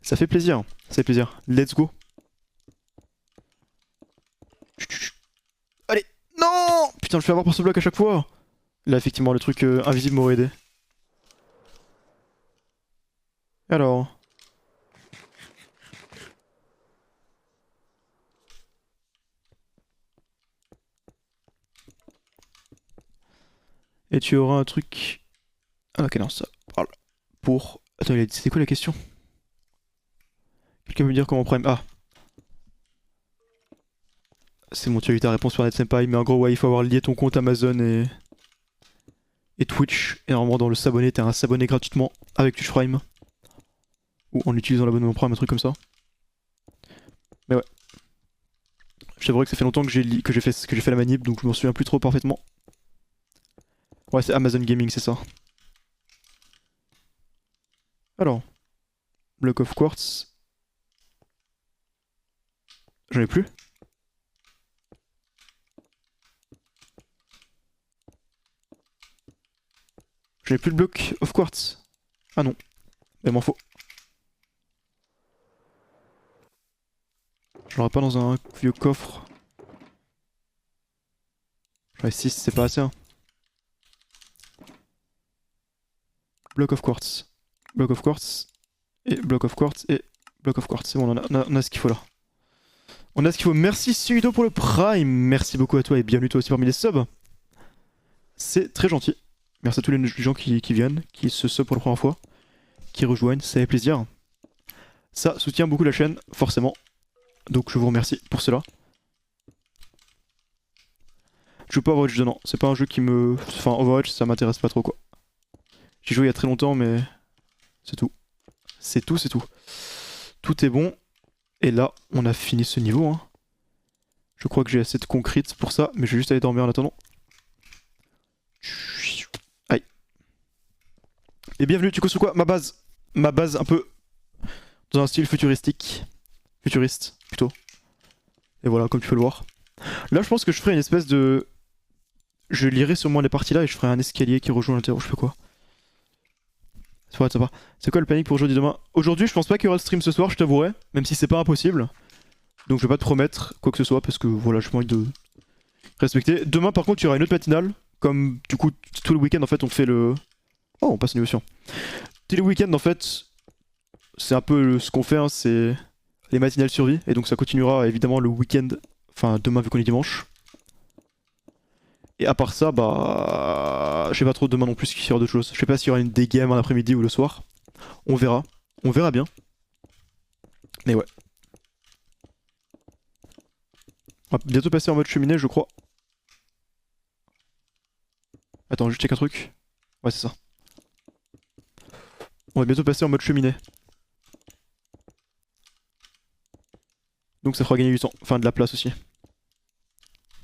Ça fait plaisir. Ça fait plaisir. Let's go. Allez! Non! Putain, je fais avoir pour ce bloc à chaque fois. Là, effectivement, le truc invisible m'aurait aidé. Alors. Et tu auras un truc. Ah, ok, non, ça parle. Pour. Attends, c'était quoi la question? Quelqu'un peut me dire comment Prime. Ah. C'est bon, tu as eu ta réponse sur NetSenpai, mais en gros, ouais, il faut avoir lié ton compte Amazon et Twitch. Et normalement, dans le s'abonner, t'as un s'abonner gratuitement avec Twitch Prime. Ou en utilisant l'abonnement Prime, un truc comme ça. Mais ouais. Je t'avouerai que ça fait longtemps que j'ai fait la manip, donc je m'en souviens plus trop parfaitement. Ouais, c'est Amazon Gaming, c'est ça. Alors. Block of Quartz. J'en ai plus. J'en ai plus de bloc of Quartz. Ah non. Mais m'en faut. Je l'aurais pas dans un vieux coffre. J'en ai 6, c'est pas assez hein. block of quartz, block of quartz, et block of quartz, et block of quartz. C'est bon, on a ce qu'il faut là. On a ce qu'il faut. Merci Suido pour le prime. Merci beaucoup à toi et bienvenue toi aussi parmi les subs. C'est très gentil. Merci à tous les gens qui viennent, qui se sub pour la première fois, qui rejoignent, ça fait plaisir. Ça soutient beaucoup la chaîne, forcément. Donc je vous remercie pour cela. Je joue pas à Overwatch dedans, c'est pas un jeu qui me... Enfin Overwatch ça m'intéresse pas trop quoi. J'ai joué il y a très longtemps mais... C'est tout. C'est tout, c'est tout. Tout est bon. Et là, on a fini ce niveau. Hein. Je crois que j'ai assez de concrete pour ça, mais je vais juste aller dormir en attendant. Aïe. Et bienvenue, tu connais quoi? Ma base. Ma base un peu dans un style futuristique. Futuriste, plutôt. Et voilà, comme tu peux le voir. Là, je pense que je ferai une espèce de... Je lirai sûrement les parties là et je ferai un escalier qui rejoint l'intérieur, je sais pas quoi. Ça va être sympa. C'est quoi le panique pour aujourd'hui demain? Aujourd'hui, je pense pas qu'il y aura le stream ce soir, je t'avouerai, même si c'est pas impossible. Donc je vais pas te promettre quoi que ce soit parce que voilà, j'ai pas envie de respecter. Demain, par contre, il y aura une autre matinale. Comme du coup, tout le week-end en fait, on fait le. Oh, on passe au niveau suivant. Tous les week-ends en fait, c'est un peu ce qu'on fait, hein, c'est les matinales survie. Et donc ça continuera évidemment le week-end, enfin demain vu qu'on est dimanche. Et à part ça, bah... Je sais pas trop demain non plus qu'il y aura d'autres choses. Je sais pas s'il y aura une des games en après-midi ou le soir. On verra. On verra bien. Mais ouais. On va bientôt passer en mode cheminée, je crois. Attends, je check un truc. Ouais, c'est ça. On va bientôt passer en mode cheminée. Donc ça fera gagner du temps. Enfin, de la place aussi.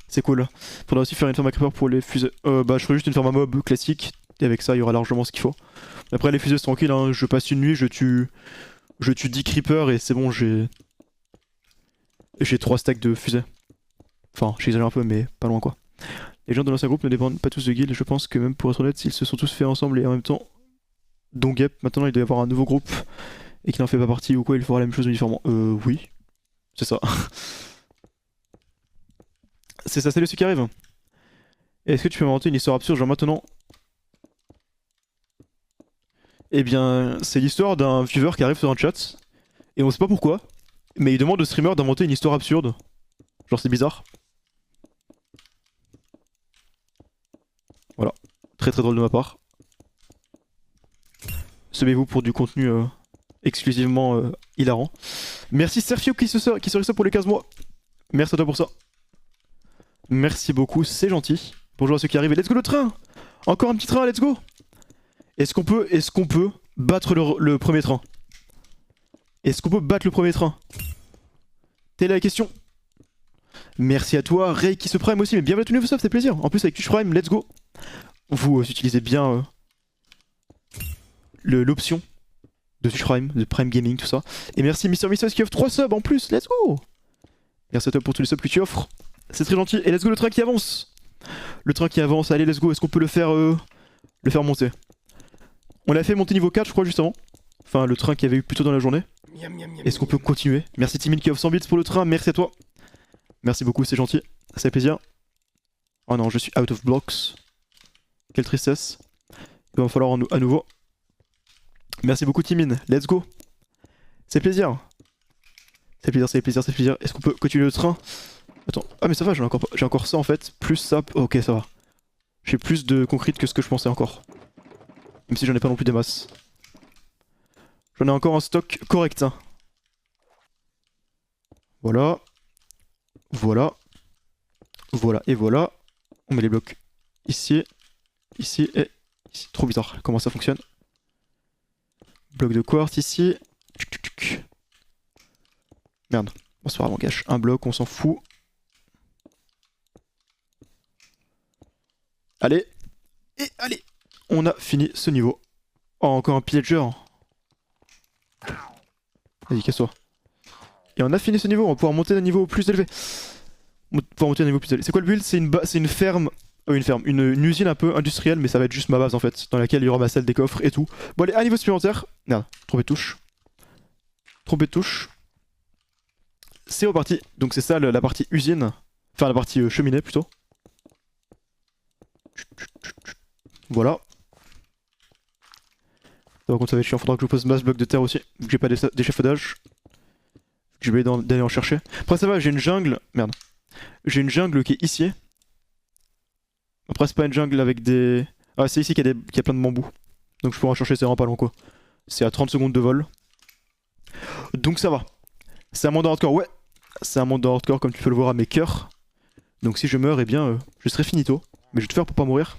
C'est cool. Faudra aussi faire une ferme à creeper pour les fusées. Bah, je ferai juste une ferme à mob classique. Et avec ça, il y aura largement ce qu'il faut. Après, les fusées, c'est tranquille. Hein. Je passe une nuit, je tue 10 creepers et c'est bon, j'ai 3 stacks de fusées. Enfin, j'exagère un peu, mais pas loin quoi. Les gens de l'ancien groupe ne dépendent pas tous de guild. Je pense que même pour être honnête, s'ils se sont tous fait ensemble et en même temps, dont Gep, maintenant il doit y avoir un nouveau groupe et qui n'en fait pas partie ou quoi, il fera la même chose mais différemment. Oui. C'est ça. C'est ça, salut ceux qui arrivent. Est-ce que tu peux m'inventer une histoire absurde, genre maintenant? Eh bien, c'est l'histoire d'un viewer qui arrive sur un chat, et on sait pas pourquoi, mais il demande au streamer d'inventer une histoire absurde. Genre c'est bizarre. Voilà. Très très drôle de ma part. Semez-vous pour du contenu exclusivement hilarant. Merci Serfio qui se ça pour les 15 mois. Merci à toi pour ça. Merci beaucoup, c'est gentil. Bonjour à ceux qui arrivent et let's go le train. Encore un petit train, let's go. Est-ce qu'on peut battre le premier train? Est-ce qu'on peut battre le premier train? Telle est la question. Merci à toi, Ray qui se prime aussi, mais bienvenue à tous les nouveaux subs, c'est plaisir. En plus avec Twitch Prime, let's go. Vous utilisez bien l'option de Twitch Prime, de Prime Gaming, tout ça. Et merci Mister Missos qui offre 3 subs en plus, let's go. Merci à toi pour tous les subs que tu offres. C'est très gentil. Et let's go le train qui avance. Le train qui avance, allez let's go, est-ce qu'on peut le faire monter? On l'a fait monter niveau 4 je crois juste avant. Enfin le train qu'il y avait eu plus tôt dans la journée. Est-ce qu'on peut continuer? Merci Timine qui offre 100 bits pour le train, merci à toi. Merci beaucoup, c'est gentil, ça fait plaisir. Oh non, je suis out of blocks. Quelle tristesse. Il va falloir à nouveau. Merci beaucoup Timine, let's go. C'est plaisir. C'est plaisir, c'est plaisir, c'est plaisir. Est-ce qu'on peut continuer le train? Attends, ah mais ça va, j'ai encore ça en fait, plus ça, ok ça va. J'ai plus de concrete que ce que je pensais encore. Même si j'en ai pas non plus des masses. J'en ai encore un stock correct. Hein. Voilà. Voilà. Voilà et voilà. On met les blocs ici, ici et ici. Trop bizarre comment ça fonctionne. Bloc de quartz ici. Merde. Bon c'est pas grave, on cache un bloc, on s'en fout. Allez. Et allez. On a fini ce niveau. Oh, encore un pillager. Vas-y, casse-toi. Et on a fini ce niveau, on va pouvoir monter d'un niveau plus élevé. On va pouvoir monter d'un niveau plus élevé. C'est quoi le build? C'est une ferme. Une usine un peu industrielle, mais ça va être juste ma base en fait, dans laquelle il y aura ma salle des coffres et tout. Bon allez, un niveau supplémentaire. Merde, trompé de touche. Trompé de touche. C'est reparti. Donc c'est ça la partie usine. Enfin la partie cheminée plutôt. Voilà. Par contre ça va être chiant, faudra que je pose masse bloc de terre aussi, vu que j'ai pas d'échafaudage. Je vais d'aller en chercher. Après ça va, j'ai une jungle. Merde. J'ai une jungle qui est ici. Après c'est pas une jungle avec des... Ah c'est ici qu'il y a plein de bambous. Donc je pourrais en chercher, c'est vraiment pas long quoi. C'est à 30 secondes de vol. Donc ça va. C'est un monde hardcore, ouais. C'est un monde hardcore comme tu peux le voir à mes cœurs. Donc si je meurs, eh bien je serai finito. Mais je vais tout faire pour pas mourir.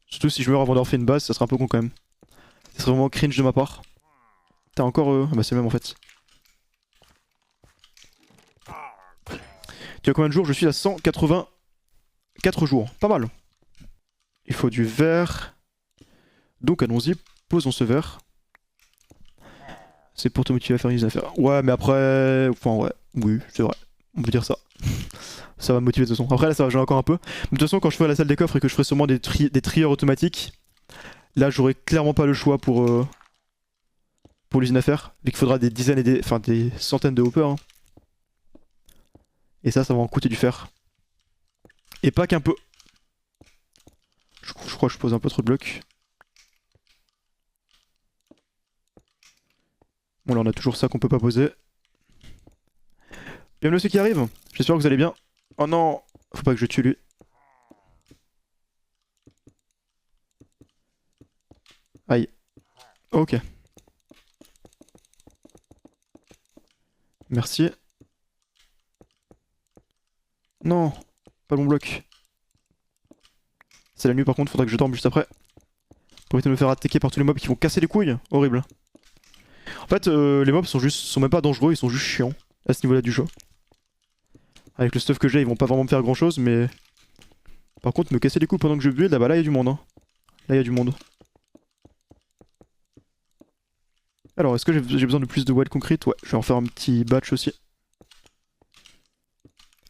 Surtout si je meurs avant d'avoir fait une base, ça serait un peu con quand même. Ça serait vraiment cringe de ma part. T'as encore... Ah bah c'est le même en fait. Tu as combien de jours? Je suis à 184 jours. Pas mal. Il faut du verre. Donc allons-y, posons ce verre. C'est pour te motiver à faire une affaire. Ouais, mais après... Enfin ouais, oui, c'est vrai. On peut dire ça. Ça va me motiver de toute façon. Après là ça va, j'ai encore un peu. Mais de toute façon quand je ferai la salle des coffres et que je ferai sûrement des trieurs automatiques, là j'aurai clairement pas le choix pour l'usine à faire. Vu qu'il faudra des dizaines et des... Enfin des centaines de hoppers. Hein. Et ça va en coûter du fer. Et pas qu'un peu. Je crois que je pose un peu trop de blocs. Bon là on a toujours ça qu'on peut pas poser. Bienvenue ceux qui arrivent. J'espère que vous allez bien. Oh non, faut pas que je tue lui. Aïe. Ok. Merci. Non, pas le bon bloc. C'est la nuit par contre, faudra que je dorme juste après. Pour éviter de me faire attaquer par tous les mobs qui vont casser les couilles. Horrible. En fait, les mobs sont même pas dangereux, ils sont juste chiants à ce niveau-là du jeu. Avec le stuff que j'ai, ils vont pas vraiment me faire grand chose, mais... Par contre, me casser les couilles pendant que je build, là-bas, là, il y a du monde. Hein. Là, il y a du monde. Alors, est-ce que j'ai besoin de plus de wild concrete? Ouais, je vais en faire un petit batch aussi.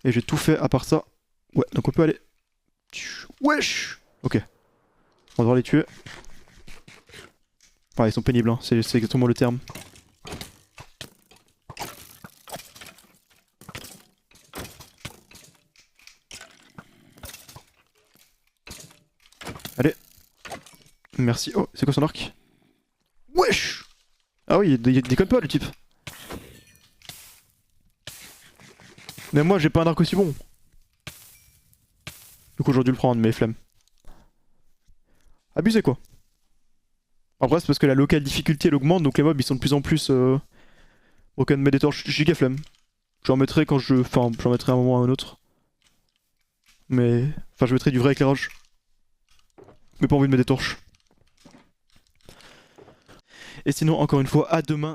Et j'ai tout fait à part ça. Ouais, donc on peut aller... Wesh! Ok. On va devoir les tuer. Ouais, ils sont pénibles, hein. C'est exactement le terme. Allez. Merci. Oh, c'est quoi son arc? Wesh! Ah oui, il déconne pas le type. Mais moi j'ai pas un arc aussi bon. Du coup j'aurais dû le prendre, mais flemme. Abusé quoi. Après c'est parce que la locale difficulté elle augmente, donc les mobs ils sont de plus en plus broken, mais des torches giga flemme. J'en mettrai quand je... Enfin j'en mettrai un moment ou un autre. Mais... Enfin je mettrai du vrai éclairage. Mais pas envie de mettre des torches. Et sinon encore une fois à demain.